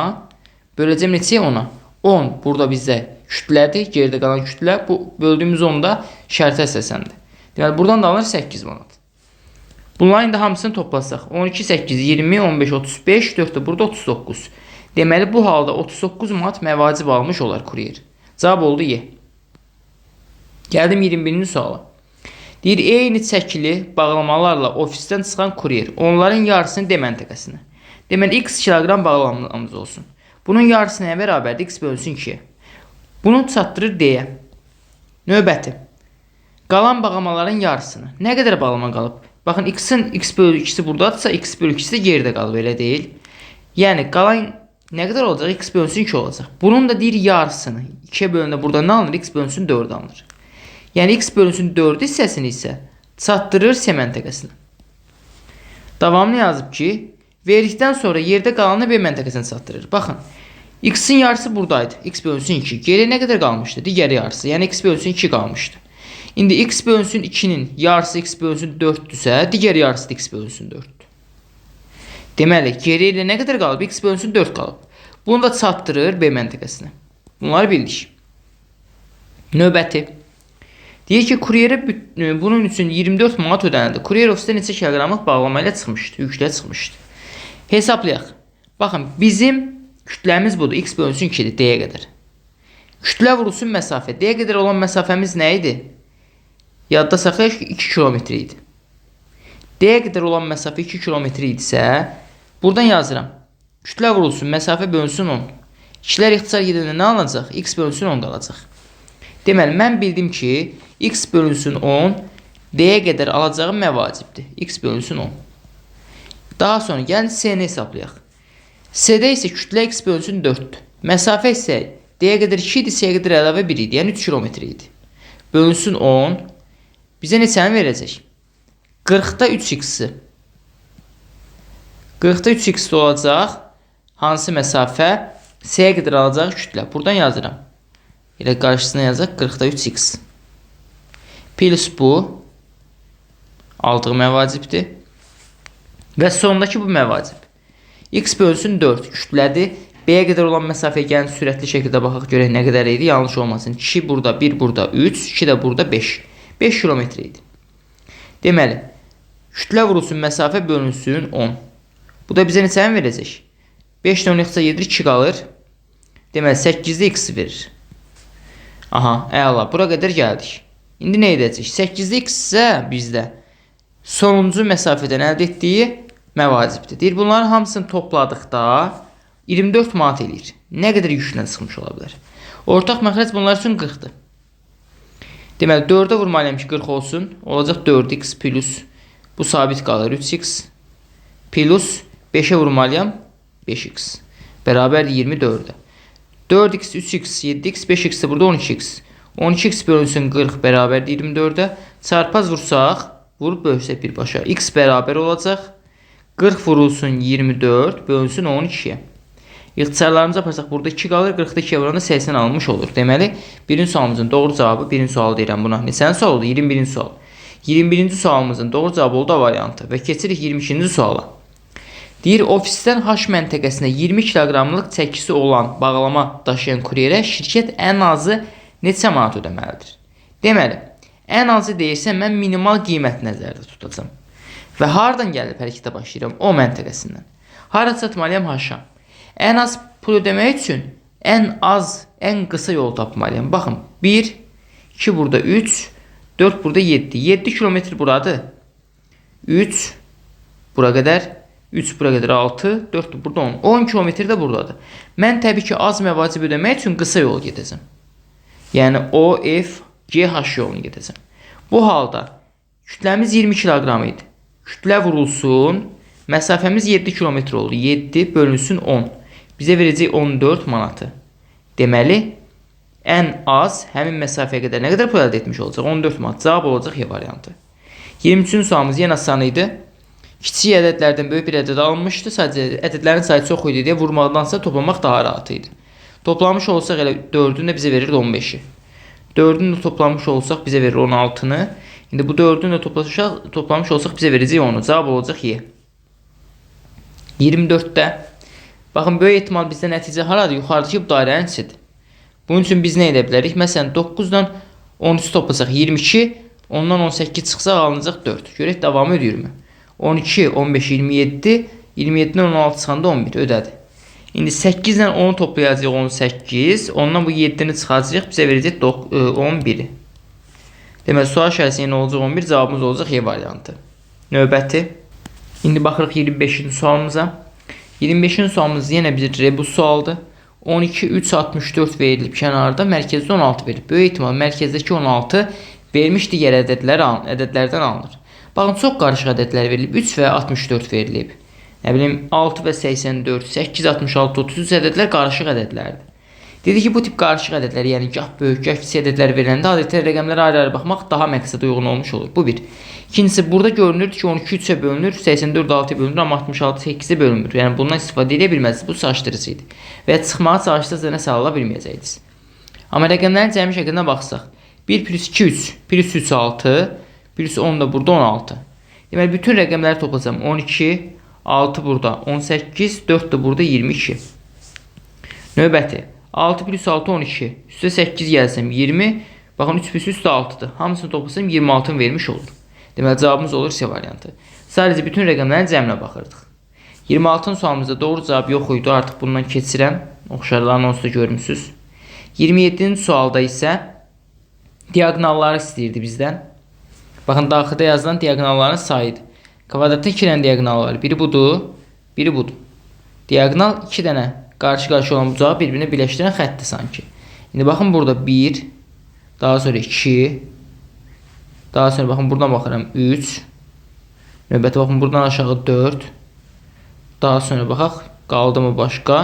böləcəm neçəyə 10-a? 10 burada bizdə kütlədir, geridə qalan kütlə. Bu böldüyümüz 10-da şərtə əsasendir. Deməli, buradan da alınır 8 manat. Bunların da hamısını toplasaq. 12, 8, 20, 15, 35, 4 də burada 39. Deməli, bu halda 39 manat məvacib almış olar kuryer. Cavab oldu Y. Gəldim 21-ci suala. Deyir, eyni çəkili bağlamalarla ofisdən çıxan kuryer onların yarısını D məntəqəsinə. Deməli, x kiloqram bağlamamız olsun. Bunun yarısı nəyə bərabərdir? X bölünsün 2-yə. Bunu çatdırır D-yə. Növbəti. Qalan bağlamaların yarısını. Nə qədər bağlama qalıb? Baxın, x-in x bölü 2-si buradadırsa, x bölü 2-si də geridə qalıb, elə deyil. Yəni, qalan nə qədər olacaq? X bölünsün 2 olacaq. Bunun da deyir yarısını. 2-yə bölündə burada nə alınır? X bölünsün 4 alınır. Yəni, x bölünsün 4 hissəsini isə çatdırır C məntəqəsinə. Davamını yazıb ki, verdikdən sonra yerdə qalanı B məntəqəsinə çatdırır. Baxın, x-in yarısı buradaydı. X bölünsün 2. Geriyə nə qədər qalmışdı? Digər yarısı. Yəni, x bölünsün 2 qalmışdı. İndi x bölünsün 2-nin yarısı x bölünsün 4-dürsə, digər yarısı da x bölünsün 4-dür. Deməli, geriyə ilə nə qədər qalıb? X bölünsün 4 qalıb. Bunu da çatdırır B məntəqəsinə. Bunları bildik. Növbəti. Deyir ki, kuryerə bunun üçün 24 manat ödənildi. Kuryer ofisdə neçə kiloqramlıq bağlama ilə çıxmışdı, yüklə çıxmışdı. Hesablayaq. Baxın, bizim kütləmiz budur. X bölünsün 2-dir, D-yə qədər. Kütlə vurulsun məsafə. D-yə qədər olan məsafəmiz nə idi? Yadda saxlayaq ki, 2 kilometr idi. D-yə qədər olan məsafə 2 kilometr idisə, buradan yazıram. Kütlə vurulsun, məsafə bölünsün 10. İkilər ixtisar gedəndə nə alınacaq? X bölünsün 10 qalacaq. Deməli, mən bildim ki, x bölünsün 10 D-yə qədər alacağım məvacibdir. X bölünsün 10. Daha sonra gəlin C-ni hesablayaq. C-də isə kütlə X bölünsün 4-dür. Məsafə isə D-yə qədər 2 idi, C-yə qədər əlavə 1 idi. Yəni 3 kilometr idi. Bölünsün 10. Bizə neçəni verəcək? 40-da 3x-i. 40-da 3x olacaq. Hansı məsafə? C-yə qədər alacaq kütlə. Buradan yazıram. Elə qarşısına yazacaq 40-da 3x. Plus bu. Aldıq məvacibdir. Və sondakı bu məvacib. X bölünsün 4 kütlədir. B-yə qədər olan məsafəyə gəlin sürətli şəkildə baxaq görək nə qədər idi. Yanlış olmasın. 2 burada, 1 burada, 3, 2 də burada 5. 5 kilometr idi. Deməli, kütlə vurulsun məsafə bölünsün 10. Bu da bizə neçəni verəcək? 5 ilə 10 yaxsa 7, 2 qalır. Deməli, 8-də x verir. Aha, əla. Bura qədər gəldik. İndi nə edəcək? 8-də x isə bizdə sonuncu məsafədən əldə etdiyi məvacibdir. Deyir, bunların hamısını topladıqda 24 manat eləyir. Nə qədər yüklə çıxmış ola bilər? Ortaq məxrəc bunlar üçün 40-dır. Deməli, 4-ə vurmalıyam ki, 40 olsun. Olacaq 4x plus, bu sabit qalır 3x plus 5-ə vurmalıyam 5x. Bərabər 24-ə. 4x, 3x, 7x, 5x də burada 12x. 12x bölünsün 40 bərabər 24-ə. Çarpaz vursaq, vurub bölsək birbaşa. X bərabər olacaq. 40 vurulsun 24 bölünsün 12-yə. İxtisarlarımıza aparsaq burada 2 qalır. 40-da 2-yə vuranda 80 alınmış olur. Deməli, birinci sualımızın doğru cavabı, birinci sual deyirəm buna. Neçənin sual oldu? 21-ci sual. 21-ci sualımızın doğru cavabı oldu A variantı. Və keçirik 22-ci suala. Deyir, ofisdən H məntəqəsinə 20 kiloqramlıq çəkisi olan bağlama daşıyan kuryerə şirkət ən azı neçə manat ödəməlidir? Deməli, ən azı deyirsə, mən minimal qiymət nəzərdə tutacağım. Və haradan gəlib hərəkətə başlayıram? O məntəqəsindən. Hara çatmalıyam? H-a. Ən az pul ödəmək üçün ən az, ən qısa yol tapmalıyam. Baxın, 1, 2 burada 3, 4 burada 7. 7 kilometr buradır. 3, bura qədər. 3 bura qədər 6, 4 burada 10. 10 kilometr də buradadır. Mən təbii ki, az məvacib ödəmək üçün qısa yol gedəcəm. Yəni O, F, G, H yolunu gedəcəm. Bu halda kütləmiz 20 kiloqram idi. Kütlə vurulsun, məsafəmiz 7 kilometr oldu. 7 bölünsün 10. Bizə verəcək 14 manatı. Deməli, ən az həmin məsafəyə qədər nə qədər pul əldə etmiş olacaq? 14 manat. Cavab olacaq Y variantı. 23-cü sualımız yenə asan idi. Kiçik ədədlərdən böyük bir ədəd alınmışdı. Sadəcə ədədlərin sayı çox idi deyə vurmaqdansa toplamaq daha rahat idi. Toplamış olsaq elə 4-ün də bizə verir 15-i. 4-ün də toplamış olsaq bizə verir 16-nı. İndi bu 4-ün də toplamış olsaq bizə verəcək 10-u. Cavab olacaq Y. 24-də baxın, böyük ehtimal bizdə nəticə haradır? Yuxarıdakı bu dairənin içidir. Bunun üçün biz nə edə bilərik? Məsələn, 9-dan 13 toplasaq 22, ondan 18 çıxsaq alınacaq 4. Görək, davamı ödəyirmi? 12, 15, 27, 27-dən 16 çıxanda 11 ödədi. İndi 8 ilə 10'u toplayacaq 18, ondan bu 7-ni çıxacaq, bizə verəcək 11-i. Deməli, sual şərəsi yenə olacaq 11, cavabımız olacaq Y variantı. Növbəti. İndi baxırıq 25-ci sualımıza. 25-ci sualımız yenə bir rebus sualdır. 12, 3, 64 verilib kənarda, mərkəzdə 16 verilib. Böyük ehtimal mərkəzdəki 16 vermiş digər ədədlərdən alınır. Baxın, çox qarışıq ədədlər verilib. 3 və 64 verilib. Nə bilim, 6 və 84, 8, 66, 33 ədədlər qarışıq ədədlərdir. Dedi ki, bu tip qarışıq ədədlər, yəni gah böyük, gah kiçik ədədlər veriləndə adətən rəqəmlərə ayrı-ayrı baxmaq daha məqsədə uyğun olmuş olur. Bu bir. İkincisi, burada görünür ki, 12 3-ə bölünür, 84 6-ya bölünür, amma 66 8-ə bölünmür. Yəni bundan istifadə edə bilməzsiniz. Bu çaşdırıcı idi. Və çıxmağa çalışdığınızda nəsə ala bilməyəcəksiniz. Amma rəqəmlərin cəmi şəklinə baxsaq, 1 plus 2 3, plus 3 6, plus 10 da burada 16. Deməli, bütün rəqəmləri toplasam 12, 6 burada 18, 4 da burada 22. Növbəti. 6 plus 6 12. Üstə 8 gəlsəm 20. Baxın, 3 plus 3 də 6-dır. Hamısını toplasam 26-ını vermiş olur. Deməli, cavabımız olur C variantı. Sadəcə bütün rəqəmlərin cəminə baxırdıq. 26-cı sualımızda doğru cavab yox idi. Artıq bundan keçirəm. Oxşarlarını onsuz da görmüsünüz. 27-ci sualda isə diaqonalları istəyirdi bizdən. Baxın, daxildə yazılan diaqonalların sayıdır. Kvadratda 2 dənə diaqonal var. Biri budur, biri budur. Diaqonal 2 dənə qarşı-qarşı olan bucağı bir-birinə birləşdirən xəttdir sanki. İndi baxın, burada 1, daha sonra 2, Daha sonra baxın buradan baxıram 3. Növbəti baxın buradan aşağı 4. Daha sonra baxaq qaldı mı başqa?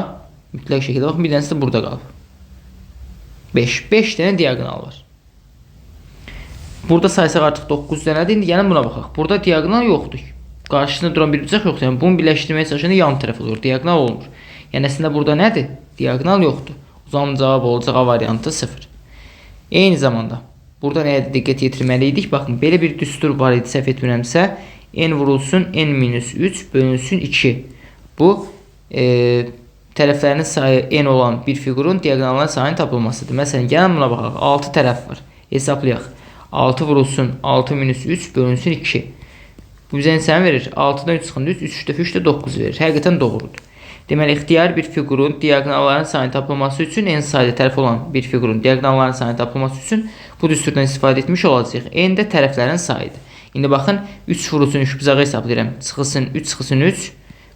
Mütləq şəkildə baxın bir dənəsi də burada qalıb. 5. 5 dənə diagonal var. Burada saysaq artıq 9 dənədir. İndi gəlin buna baxaq. Burada diagonal yoxdur. Qarşısında duran bir bucaq yoxdur. Yəni bunu birləşdirməyə çalışanda yan tərəf olur. Diagonal olmur. Yəni əslində burada nədir? Diagonal yoxdur. O zaman cavab olacaq A variantı 0. Eyni zamanda burada nəyə diqqət yetirməliydik? Baxın, belə bir düstur var idi, səhv etmirəmsə. N vurulsun n-3 bölünsün 2. Bu tərəflərinin sayı n olan bir fiqurun diagonalların sayının tapılmasıdır. Məsələn, gəlin buna baxaq. 6 tərəf var. Hesablayaq. 6 vurulsun 6-3 bölünsün 2. Bu bizə neçəni verir? 6-dan 3 çıxında 3 dəfə 3 də 9 verir. Həqiqətən doğrudur. Deməli, ixtiyari bir fiqurun diagonalların sayının tapılması üçün n sayda tərəf olan bir fiqurun diagonalların sayının tapılması üçün bu düsturdan istifadə etmiş olacağıq. N də tərəflərin sayıdır. İndi baxın, 3 vurulsun 3 bucağı hesablayıram. Çıxılsın 3 çıxılsın 3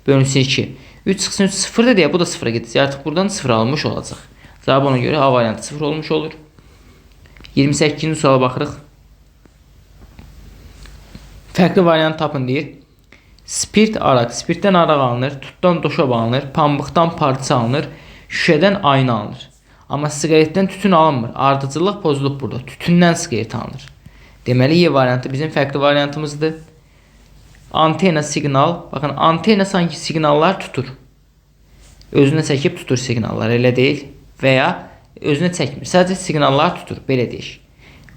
bölünsün 2. 3 çıxılsın 3 0 da deyə bu da 0-a gedəcək. Artıq buradan 0 alınmış olacaq. Cavab ona görə A variantı 0 olmuş olur. 28-ci suala baxırıq. Fərqli variant tapın deyir. Spirt araq, spirtdən araq alınır, tutdan doşab alınır, pambıqdan parça alınır, şüşədən ayna alınır. Amma siqaretdən tütün alınmır. Ardıcıllıq pozulub burada. Tütündən siqaret alınır. Deməli, Y variantı bizim fərqli variantımızdır. Antena, siqnal. Baxın, antena sanki siqnallar tutur. Özünə çəkib tutur siqnallar, elə deyil. Və ya özünə çəkmir. Sadəcə siqnallar tutur, belə deyək.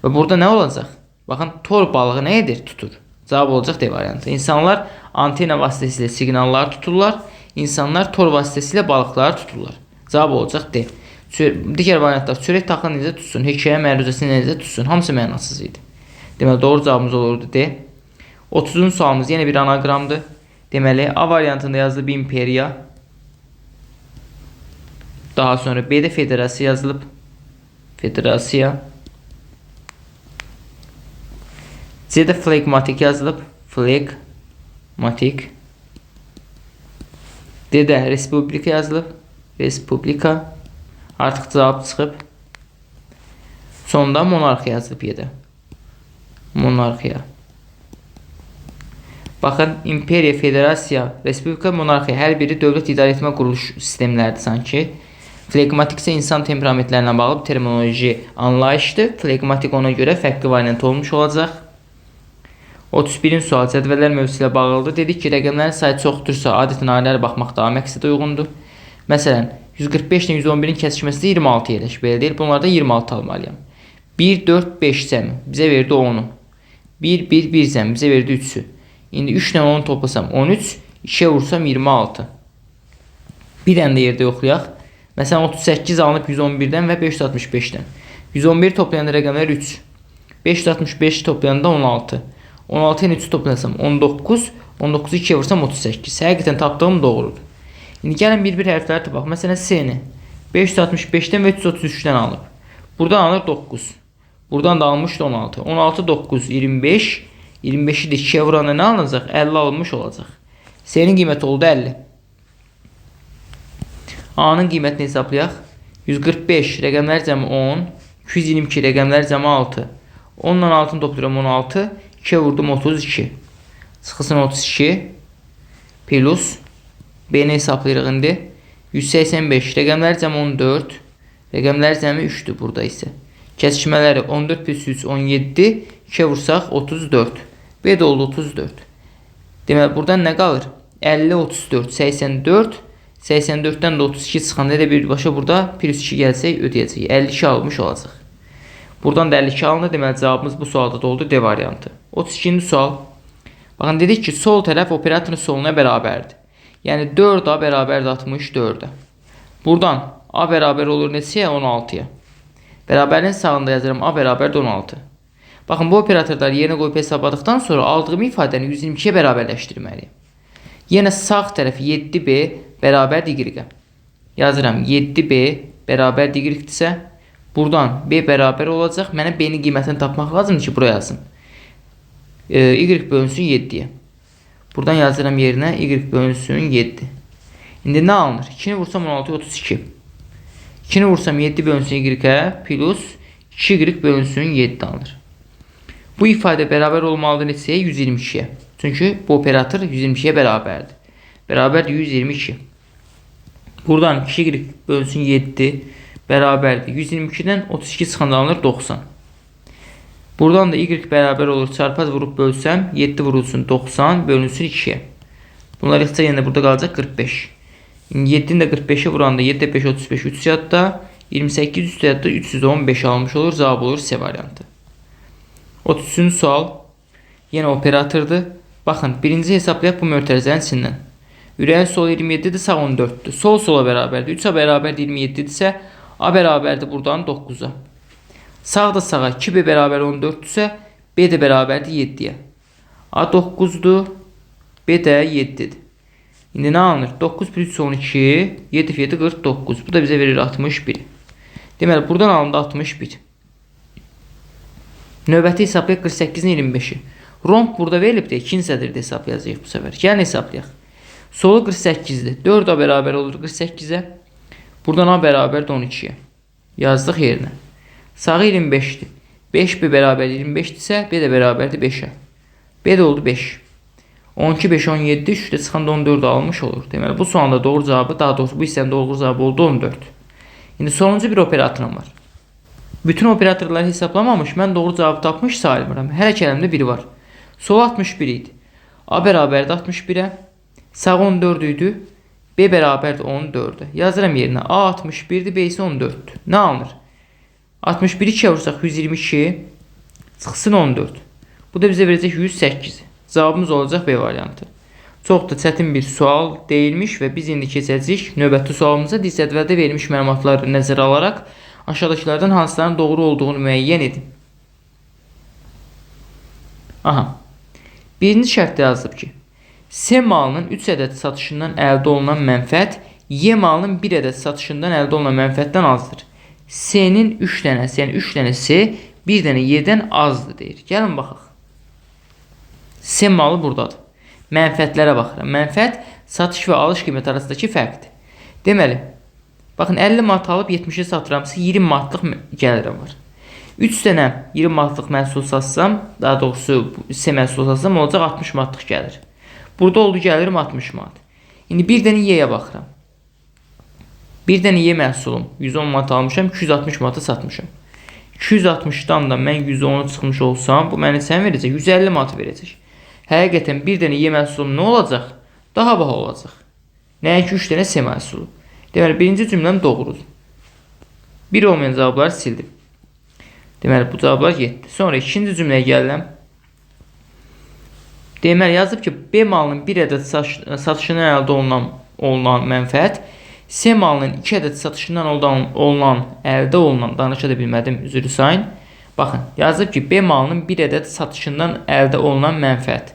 Və burada nə olacaq? Baxın, tor balığı nə edir? Tutur. Cavab olacaq D variantı. İnsanlar antena vasitəsilə siqnallar tuturlar. İnsanlar tor vasitəsilə balıqları tuturlar. Cavab olacaq D. Digər variantlar çörək taxıl necə tutsun, hekayə məruzəsini necə tutsun, hamısı mənasız idi. Deməli, doğru cavabımız olurdu D. 30-cu sualımız yenə bir anaqramdır. Deməli, A variantında yazılıb imperiya. Daha sonra B'də federasiya yazılıb. Federasiya. C'də flegmatik yazılıb. Flegmatik. D'də respublika yazılıb. Respublika. Artıq cavab çıxıb. Sonda monarxiya yazılıb Y'də. Monarxiya. Baxın, imperiya, federasiya, respublika, monarxiya hər biri dövlət idarə etmə quruluş sistemləridir sanki. Flegmatik isə insan temperamentlərinə bağlı terminoloji anlayışdır. Flegmatik ona görə fərqli variant olmuş olacaq. 31-ci sual cədvəllər mövzusu ilə bağlıdır. Dedik ki, rəqəmlərin sayı çoxdursa, adətən ailələrə baxmaq daha məqsədə uyğundur. Məsələn, 145 ilə 111-in kəsişməsində 26 yerləşir. Belə deyil, bunlarda 26 almalıyam. 1, 4, 5 cəmi bizə verdi 10-u. 1, 1, 1 cəmi bizə verdi 3-ü. İndi 3 ilə 10-u toplasam 13, 2-yə vursam 26. Bir dənə də yerdə yoxlayaq. Məsələn, 38 alınıb 111-dən və 565-dən. 111 toplayanda rəqəmlər 3. 565 toplayanda 16. 16 ilə 3 toplasam 19. 19-u 2-yə vursam 38. Həqiqətən tapdığım doğrudur. İndi gəlin bir-bir hərfləri tapaq. Məsələn, S-ni 565-dən və 333-dən alıb. Buradan alır 9. Buradan da almışdı 16. 16, 9, 25. 25-i də 2-yə vuranda nə alınacaq? 50 alınmış olacaq. S-nin qiyməti oldu 50. A-nın qiymətini hesablayaq. 145 rəqəmlər cəmi 10. 222 rəqəmlər cəmi 6. 10 ilə 6-nı toplayıram 16. 2-yə vurdum 32. Çıxılsın 32. Plus B-ni hesablayırıq indi. 185 rəqəmlər cəmi 14. Rəqəmlər cəmi 3-dür burada isə. Kəsişmələri 14 plus 3 17. 2-yə vursaq 34. B də oldu 34. Deməli, buradan nə qalır? 50, 34, 84. 84-dən də 32 çıxanda elə birbaşa burada plus 2 gəlsək ödəyəcək. 52 almış olacaq. Buradan da 52 alınır. Deməli, cavabımız bu sualda da oldu D variantı. 32-ci sual. Baxın, dedik ki, sol tərəf operatorun soluna bərabərdir. Yəni 4A bərabərdir 64-ə. Buradan A bərabər olur neçəyə? 16-ya. Bərabərin sağında yazıram A bərabərdir 16. Baxın, bu operatorları yerinə qoyub hesabladıqdan sonra aldığım ifadəni 122-yə bərabərləşdirməliyim. Yenə sağ tərəf 7B bərabərdir Y-ə. Yazıram 7B bərabərdir Y-dirsə, buradan B bərabər olacaq. Mənə B-nin qiymətini tapmaq lazımdır ki, buraya yazım. Y bölünsün 7-yə. Buradan yazıram yerinə Y bölünsün 7. İndi nə alınır? 2-ni vursam 16, 32. 2-ni vursam 7 bölünsün Y-ə plus 2Y bölünsün 7 alınır. Bu ifadə bərabər olmalıdır neçəyə? 122-yə. Çünki bu operator 122-yə bərabərdir. Bərabərdir 122. Buradan 2y bölünsün 7 bərabərdir. 122-dən 32 çıxanda alınır 90. Buradan da y bərabər olur. Çarpaz vurub bölsəm 7 vurulsun 90 bölünsün 2-yə. Bunlar ixtisar yenə burada qalacaq 45. 7-ni də 45-ə vuranda 7, 5, 35, 3 yadda 28 üstə yadda 315 almış olur. Cavab olur C variantı. 33-cü sual yenə operatordur. Baxın, birinci hesablayaq bu mötərizənin içindən. Ürəyin sol 27-dir, sağ 14-dür. Sol sola bərabərdir. 3-a bərabərdir 27-dirsə, A bərabərdir buradan 9-a. Sağ da sağa 2B bərabər 14-dürsə, B də bərabərdir 7-yə. A 9-dur, B də 7-dir. İndi nə alınır? 9 plus 3 12, 7 7 49. Bu da bizə verir 61. Deməli, buradan alındı 61. Növbəti hesablayaq 48-in 25-i. Romb burada verilib də 2-ci sədirdə hesablayacağıq bu səfər. Gəlin hesablayaq. Solu 48-dir. 4A bərabər olur 48-ə. Buradan A bərabərdir 12-yə. Yazdıq yerinə. Sağı 25-dir. 5B bərabər 25-dirsə, B də bərabərdir 5-ə. B də oldu 5. 12, 5, 17, 3 də çıxanda 14 almış olur. Deməli, bu sualda doğru cavabı, daha doğrusu bu hissənin doğru cavabı oldu 14. İndi sonuncu bir operatorum var. Bütün operatorları hesablamamış, mən doğru cavabı tapmış sayılmıram. Hər iki əlimdə biri var. Sol 61 idi. A bərabərdir 61-ə. Sağ 14 idi. B bərabərdir 14-ə. Yazıram yerinə. A 61-dir, B isə 14-dür. Nə alınır? 61-i 2-yə vursaq 122, çıxsın 14. Bu da bizə verəcək 108. Cavabımız olacaq B variantı. Çox da çətin bir sual deyilmiş və biz indi keçəcəyik növbəti sualımıza. Cədvəldə verilmiş məlumatları nəzərə alaraq aşağıdakılardan hansılarının doğru olduğunu müəyyən edin. Aha. Birinci şərtdə yazılıb ki, S malının 3 ədəd satışından əldə olunan mənfəət Y malının 1 ədəd satışından əldə olunan mənfəətdən azdır. S-nin 3 dənəsi, yəni 3 dənə S 1 dənə Y-dən azdır deyir. Gəlin baxaq. S malı buradadır. Mənfəətlərə baxıram. Mənfəət satış və alış qiyməti arasındakı fərqdir. Deməli, baxın 50 manat alıb 70-ə satıramsa 20 manatlıq gəlirim var. 3 dənə 20 manatlıq məhsul satsam, daha doğrusu S məhsul satsam olacaq 60 manatlıq gəlir. Burada oldu gəlirim 60 manat. İndi bir dənə Y-yə baxıram. Bir dənə Y məhsulum 110 manat almışam, 260 manata satmışam. 260-dan da mən 110'u çıxmış olsam, bu mənə sən verəcək, 150 manat verəcək. Həqiqətən bir dənə Y məhsulum nə olacaq? Daha baha olacaq. Nəinki 3 dənə S məhsulu. Deməli, birinci cümləm doğrudur. Bir olmayan cavabları sildim. Deməli, bu cavablar getdi. Sonra ikinci cümləyə gəldim. Deməli, yazıb ki, B malının 1 ədəd satışından əldə olunan mənfəət S malının 2 ədəd satışından əldə olunan, danışa da bilmədim, üzrü sayın. Baxın, yazıb ki, B malının 1 ədəd satışından əldə olunan mənfəət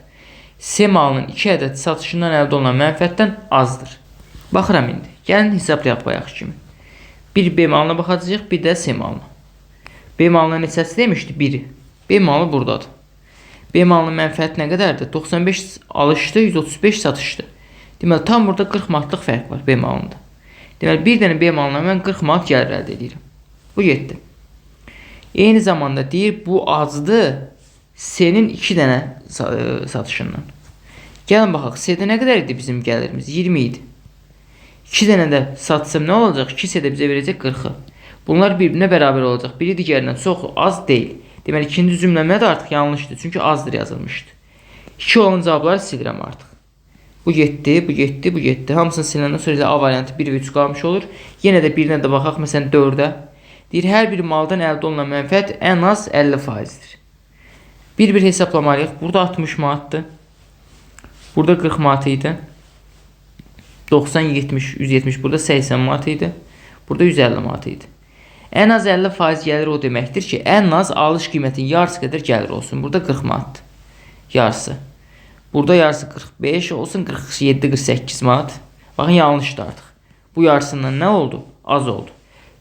S malının 2 ədəd satışından əldə olunan mənfəətdən azdır. Baxıram indi. Gəlin hesablayaq bayaq kimi. Bir B malına baxacağıq, bir də S malına. B malına neçəsi demişdi? 1. B malı buradadır. B malının mənfəəti nə qədərdir? 95 alışdı, 135 satışdı. Deməli, tam burada 40 manatlıq fərq var B malında. Deməli, bir dənə B malına mən 40 manat gəlir əldə edirəm. Bu getdi. Eyni zamanda deyir, bu azdır S-nin 2 dənə satışından. Gəlin baxaq, S-də nə qədər idi bizim gəlirimiz? 20 idi. 2 dənə də satsam nə olacaq? 2 S-də bizə verəcək 40-ı. Bunlar bir-birinə bərabər olacaq. Biri digərindən çox az deyil. Deməli, ikinci cümləmə də artıq yanlışdır. Çünki azdır yazılmışdı. 2 olan cavabları silirəm artıq. Bu getdi, bu getdi, bu getdi. Hamısını siləndən sonra A variantı 1 və 3 qalmış olur. Yenə də birinə də baxaq, məsələn 4-ə. Deyir, hər bir maldan əldə olunan mənfəət ən az 50%-dir. Bir hesaplamalıyıq. Burada 60 manatdır. Burada 40 manat idi. 90, 70, 170. Burada 80 manat idi. Burada 150 manat idi. Ən az 50% gəlir o deməkdir ki, ən az alış qiymətinin yarısı qədər gəlir olsun. Burada 40 manatdır. Yarısı. Burada yarısı 45 olsun, 47, 48 manat. Baxın, yanlışdır artıq. Bu yarısından nə oldu? Az oldu.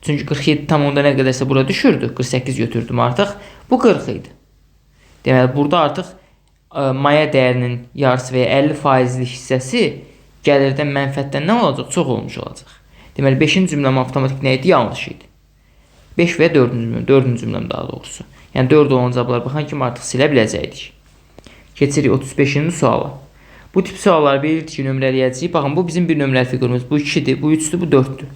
Çünki 47 tam onda nə qədərsə bura düşürdü. 48 götürdüm artıq. Bu 40 idi. Deməli, burada artıq maya dəyərinin yarısı və ya 50%lik hissəsi gəlirdən, mənfəətdən nə olacaq? Çox olmuş olacaq. Deməli, 5-ci cümləm avtomatik nə idi? Yanlış idi. 5 və 4-cü cümləm daha doğrusu. Yəni 4 olan cavablar baxan kimi artıq silə biləcəkdik. Keçirik 35-ci suala. Bu tip sualları bilirdik ki, nömrələyəcəyik. Baxın, bu bizim bir nömrəli fiqurumuz. Bu 2-dir, bu 3-dür, bu 4-dür.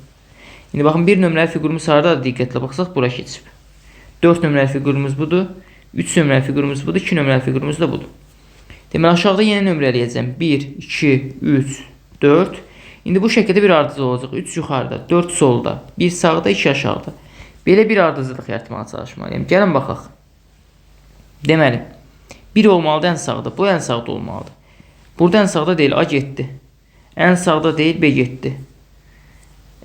İndi baxın, bir nömrəli fiqurumuz harada da diqqətlə baxsaq, bura keçib. 4 nömrəli fiqurumuz budur, 3 nömrəli fiqurumuz budur, 2 nömrəli fiqurumuz da budur. Deməli, aşağıda yenə nömrələyəcəm. 1, 2, 3, 4. İndi bu şəkildə bir ardıcıl olacaq. 3 yuxarıda, 4 solda, 1 sağda, 2 aşağıda. Belə bir ardıcıllıq yaratmağa çalışmalıyım. Gəlin baxaq. Deməli, 1 olmalıdır ən sağda. Bu ən sağda olmalıdır. Burada ən sağda deyil, A getdi. Ən sağda deyil, B getdi.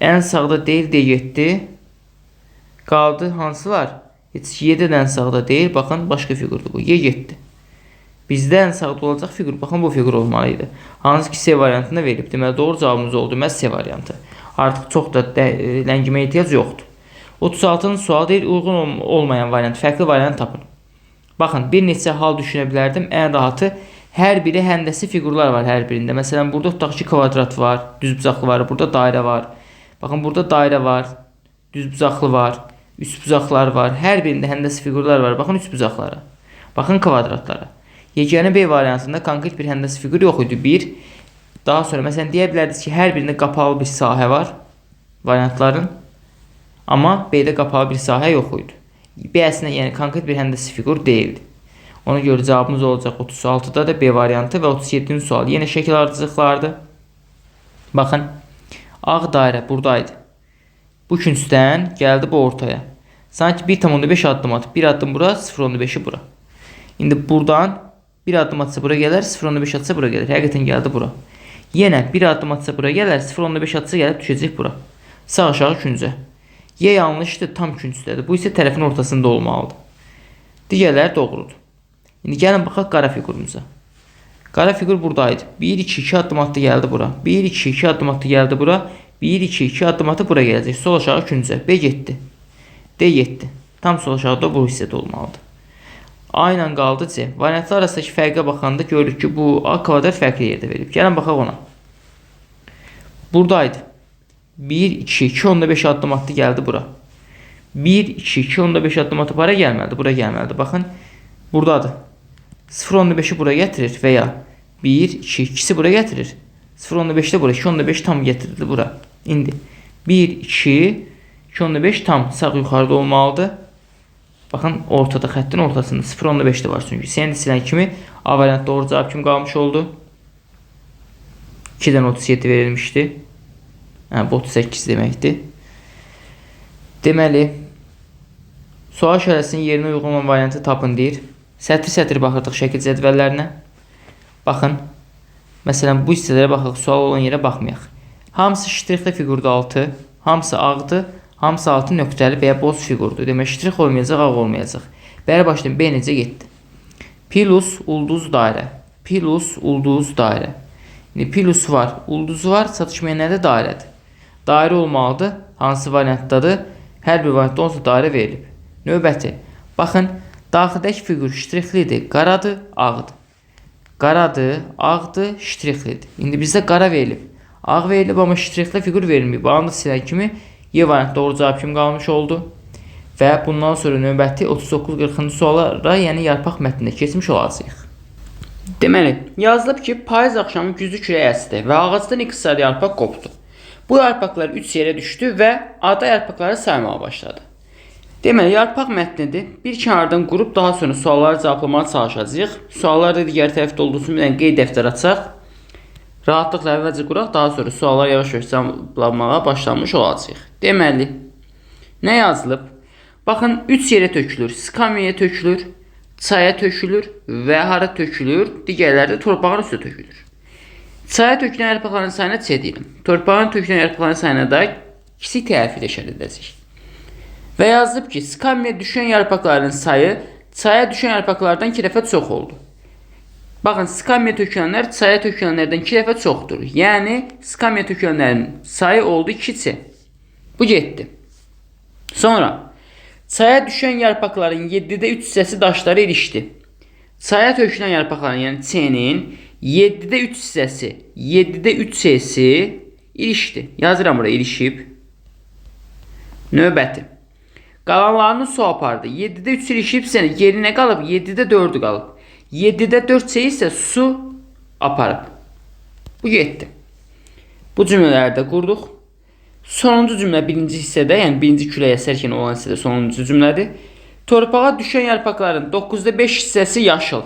Ən sağda deyil, D getdi. Qaldı hansılar? Heç 7 ən sağda deyil. Baxın, başqa fiqurdur bu. Y getdi. Bizdə ən sağda olacaq fiqur. Baxın, bu fiqur olmalıydı. Hansı ki, C variantında verilib. Deməli, doğru cavabımız oldu. Məhz C variantı. Artıq çox da ləngimə ehtiyac yoxdur. 36-cı sual deyil, uyğun olmayan variant, fərqli variant tapın. Baxın, bir neçə hal düşünə bilərdim. Ən rahatı, hər biri həndəsi fiqurlar var hər birində. Məsələn, burada tutaq ki, kvadrat var, düzbucaqlı var, burada dairə var. Baxın, burada dairə var, düzbucaqlı var, üçbucaqlar var. Hər birində həndəsi fiqurlar var. Baxın, üçbucaqlara. Baxın, kvadratlara. Yeganə B variantında konkret bir həndəsi fiqur yox idi. 1. Daha sonra, məsələn, deyə bilərdiniz ki, hər birində qapalı bir sahə var variantların. Amma B-də qapalı bir sahə yox idi. B əslində, yəni konkret bir həndəsi fiqur deyildi. Ona görə cavabımız olacaq 36-da da B variantı və 37-ci sual. Yenə şəkil ardıcılıqlardır. Baxın, ağ dairə buradaydı. Bu küncdən gəldi bu ortaya. Sanki 1,5 addım atıb. 1 addım bura, 0,5'i bura. İndi buradan 1 addım atsa bura gələr, 0,5 atsa bura gəlir. Həqiqətən gəldi bura. Yenə 1 addım atsa bura gələr, 0,5 atsa gəlib düşəcək bura. Sağ aşağı küncə. Y yanlışdır, tam küncdədir. Bu isə tərəfin ortasında olmalıdır. Digərləri doğrudur. İndi gəlin baxaq qara fiqurumuza. Qara fiqur buradaydı. 1, 2, 2 addım atdı gəldi bura. 1, 2, 2 addım atdı gəldi bura. 1, 2, 2 addım atı bura gələcək. Sol aşağı küncə. B getdi. D getdi. Tam sol aşağıda bu hissədə olmalıdır. A ilə qaldı C. Variantlar arasındakı fərqə baxanda görürük ki, bu A kvadrat fərqli yerdə verilib. Gəlin baxaq ona. Buradaydı. 1, 2, 2,5 addım atdı gəldi bura. 1, 2, 2,5 addım atı para gəlməlidir. Bura gəlməlidir. Baxın, buradadır. 0,5'i bura gətirir və ya 1, 2, 2'si bura gətirir. 0,5'də bura, 2,5 tam gətirildi bura. İndi 1, 2, 2,5 tam sağ yuxarıda olmalıdır. Baxın, ortada, xəttin ortasında 0,5'də var çünki. Sen silən kimi A variant doğru cavab kimi qalmış oldu. 2-dən 37 verilmişdi. Bu 38 deməkdir. Deməli, sual şərəsinin yerinə uyğun olan variantı tapın deyir. Sətr-sətr baxırdıq şəkil cədvəllərinə. Baxın, məsələn, bu hissələrə baxaq, sual olan yerə baxmayaq. Hamısı ştrixli fiqurda 6, hamısı ağdır, hamısı 6 nöqtəli və ya boz fiqurdur. Demək, ştrix olmayacaq, ağ olmayacaq. Bəri başlayın, B necə getdi? Plus ulduz dairə. Plus ulduz dairə. İndi plus var, ulduzu var, çatışmayan nədir? Dairədir. Dairə olmalıdır. Hansı variantdadır? Hər bir variantda olsa dairə verilib. Növbəti. Baxın, daxildəki fiqur ştrixlidir, qaradır, ağdır. Qaradır, ağdır, ştrixlidir. İndi bizdə qara verilib. Ağ verilib, amma ştrixli fiqur verilməyib. Bağını silən kimi Y variantı doğru cavab kimi qalmış oldu. Və bundan sonra növbəti 39-40-cı suallara, yəni yarpaq mətnində keçmiş olacağıq. Deməli, yazılıb ki, payız axşamı güclü külək əsdi və ağacdan 2 sarı yarpaq qopdu. Bu yarpaqlar 3 yerə düşdü və ada yarpaqları saymağa başladı. Deməli, yarpaq mətnidir. Bir kənardan qurub daha sonra sualları cevablamağa çalışacağıq. Suallar da digər tərəfdə olduğu üçün bir dənə qeyd dəftər açaq. Rahatlıqla əvvəlcə quraq, daha sonra suallar yavaş-yavaş cevablamağa başlamış olacağıq. Deməli, nə yazılıb? Baxın, 3 yerə tökülür. Skamyaya tökülür, çaya tökülür və hara tökülür? Digərləri də torpağın üstə tökülür. Çaya tökülən yarpaqların sayına C deyiləm. Torpağın tökülən yarpaqların sayına da kiçik T hərfi ilə işarət edəcək. Və yazılıb ki, skamyaya düşən yarpaqların sayı çaya düşən yarpaqlardan 2 dəfə çox oldu. Baxın, skamyaya tökülənlər çaya tökülənlərdən 2 dəfə çoxdur. Yəni, skamyaya tökülənlərin sayı oldu 2C. Bu getdi. Sonra, çaya düşən yarpaqların 7'də 3 hissəsi daşlara ilişdi. Çaya tökülən yarpaqların, yəni C-nin 7'də 3 hissəsi, 7'də 3 hissəsi ilişdi. Yazıram buraya, ilişib. Növbəti. Qalanlarını su apardı. 7-də 3 ilişib sənə yerinə qalıb, 7-də 4 qalıb. 7-də 4 isə su aparıb. Bu getdi. Bu cümlələri də qurduq. Sonuncu cümlə birinci hissədə, yəni birinci küləyə əsərkən olan hissədə sonuncu cümlədir. Torpağa düşən yarpaqların 9-da 5 hissəsi yaşıl.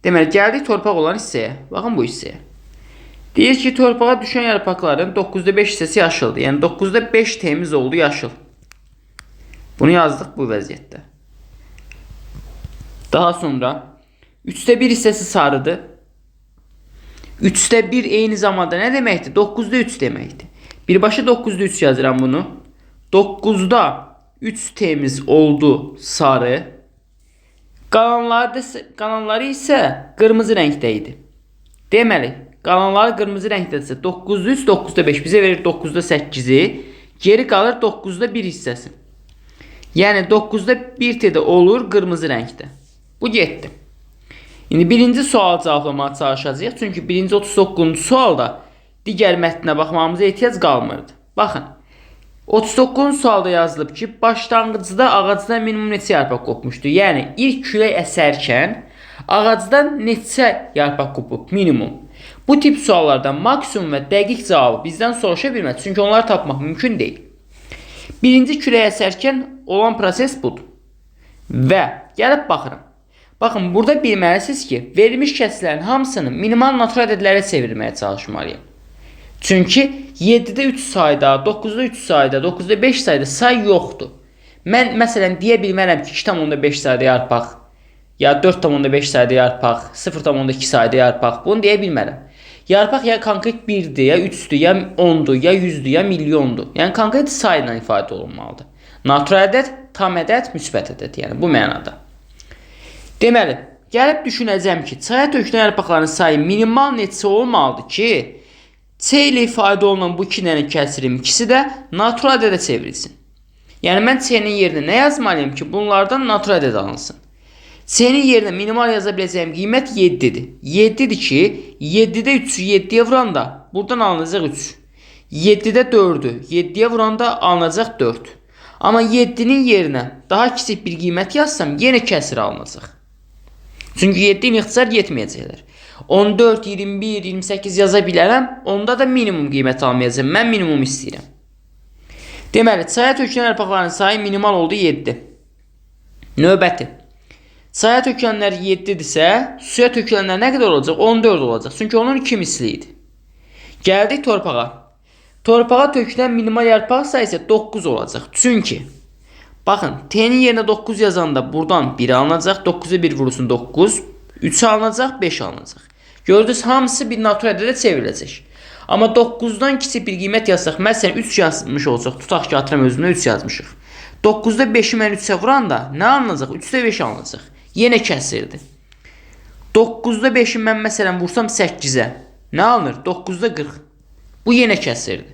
Deməli, gəldik torpaq olan hissəyə. Baxın bu hissəyə. Deyir ki, torpağa düşən yarpaqların 9-da 5 hissəsi yaşıldır. Yəni 9-da 5 temiz oldu yaşıl. Bunu yazdıq bu vəziyyətdə. Daha sonra 3'də 1 hissəsi sarıdır. 3'də 1 eyni zamanda nə deməkdir? 9'da 3 deməkdir. Birbaşa 9'da 3 yazıram bunu. 9'da 3 temiz oldu sarı. Qalanları isə qırmızı rəngdə idi. Deməli, qalanları qırmızı rəngdədirsə 9'da 3, 9'da 5 bizə verir 9'da 8'i. Geri qalır 9'da 1 hissəsi. Yəni 9'da 1 tədə olur qırmızı rəngdə. Bu getdi. İndi birinci sual cavablamağa çalışacağıq. Çünki birinci 39-cu sualda digər mətnə baxmamıza ehtiyac qalmırdı. Baxın. 39-cu sualda yazılıb ki, başlanğıcda ağacdan minimum neçə yarpaq qopmuşdu? Yəni ilk külək əsərkən ağacdan neçə yarpaq qopub? Minimum. Bu tip suallardan maksimum və dəqiq cavabı bizdən soruşa bilməz. Çünki onları tapmaq mümkün deyil. Birinci külək əsərkən olan proses budur. Və gəlib baxıram. Baxın, burada bilməlisiniz ki, verilmiş kəsrələrin hamısını minimal natural ədədlərə çevirməyə çalışmalıyım. Çünki 7'də 3 sayda, 9'da 3 sayda, 9'da 5 sayda say yoxdur. Mən məsələn deyə bilmərəm ki, 2,5 sayda yarpaq, ya 4,5 sayda yarpaq, 0,2 sayda yarpaq, bunu deyə bilmərəm. Yarpaq ya konkret 1'dir, ya 3'dür, ya 10'dur, ya 100'dür, ya milyondur. Yəni konkret sayla ifadə olunmalıdır. Natural ədəd, tam ədəd, müsbət ədəd, yəni bu mənada. Deməli, gəlib düşünəcəm ki, çaya tökülən yarpaqların sayı minimal neçə olmalıdır ki, C ilə ifadə olunan bu iki dənə kəsirim ikisi də natural ədədə çevrilsin. Yəni mən C-nin yerinə nə yazmalıyım ki, bunlardan natural ədəd alınsın? C-nin yerinə minimal yaza biləcəyim qiymət 7'dir. 7'dir ki, 7'də 3'ü 7'yə vuranda buradan alınacaq 3. 7'də 4'ü 7'yə vuranda alınacaq 4. Amma 7'nin yerinə daha kiçik bir qiymət yazsam, yenə kəsir alınacaq. Çünki 7'nin ixtisar yetməyəcəklər. 14, 21, 28 yaza bilərəm. Onda da minimum qiymət almayacağım. Mən minimum istəyirəm. Deməli, çaya tökülən yarpaqların sayı minimal oldu 7. Növbəti. Çaya tökülənlər 7'dirsə, suya tökülənlər nə qədər olacaq? 14 olacaq. Çünki onun 2 misli idi. Gəldik torpağa. Torpağa tökülən minimal yarpaq sayısı 9 olacaq. Çünki baxın, T'nin yerinə 9 yazanda buradan 1 alınacaq. 9'a 1 vurursun 9. 3 alınacaq, 5 alınacaq. Gördünüz, hamısı bir natural ədədə çevriləcək. Amma 9'dan kiçik bir qiymət yazsaq, məsələn 3 yazmış olsaq, tutaq ki, atıram özümdə 3 yazmışıq. 9'da 5'i mən 3'ə vuranda nə alınacaq? 3'də 5 alınacaq. Yenə kəsirdi. 9'da 5'i mən məsələn vursam 8'ə. Nə alınır? 9'da 40. Bu yenə kəsirdi.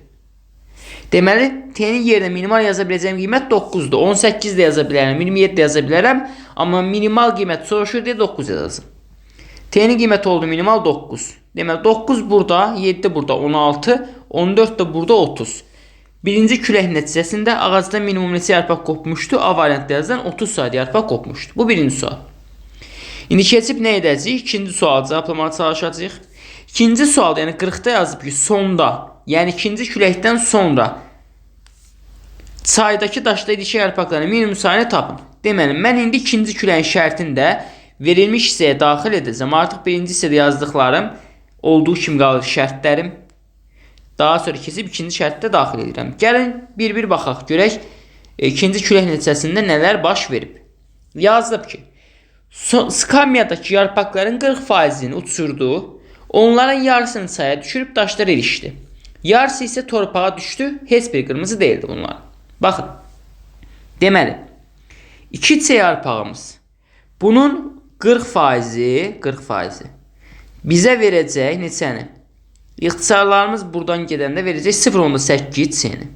Deməli, T'nin yerinə minimal yaza biləcəyim qiymət 9'dur. 18 də yaza bilərəm, 27 də yaza bilərəm. Amma minimal qiymət soruşur deyə 9 yazasın. T'nin qiyməti oldu minimal 9. Deməli, 9 burada, 7 burada 16, 14 də burada 30. Birinci külək nəticəsində ağacda minimum neçə yarpaq qopmuşdu? A variantda yazılan 30 sayda yarpaq qopmuşdu. Bu birinci sual. İndi keçib nə edəcəyik? İkinci sual cevablamağa çalışacağıq. İkinci sualda, yəni 40'da yazıb ki, sonda, yəni ikinci küləkdən sonra çaydakı daşda ilişən yarpaqların minimum sayını tapın. Deməli, mən indi ikinci küləyin şərtində verilmiş hissəyə daxil edəcəm. Artıq birinci hissədə yazdıqlarım olduğu kimi qalır şərtlərim. Daha sonra keçib ikinci şərtdə daxil edirəm. Gəlin bir-bir baxaq, görək ikinci külək nəticəsində nələr baş verib. Yazılıb ki, skamyadakı yarpaqların 40%'ni uçurdu. Onların yarısını çaya düşürüb daşlara ilişdi. Yarısı isə torpağa düşdü. Heç bir qırmızı değildi bunlar. Baxın. Deməli, 2C yarpağımız. Bunun 40% bizə verəcək neçəni? İxtisarlarımız buradan gedəndə verəcək 0,8C-ni.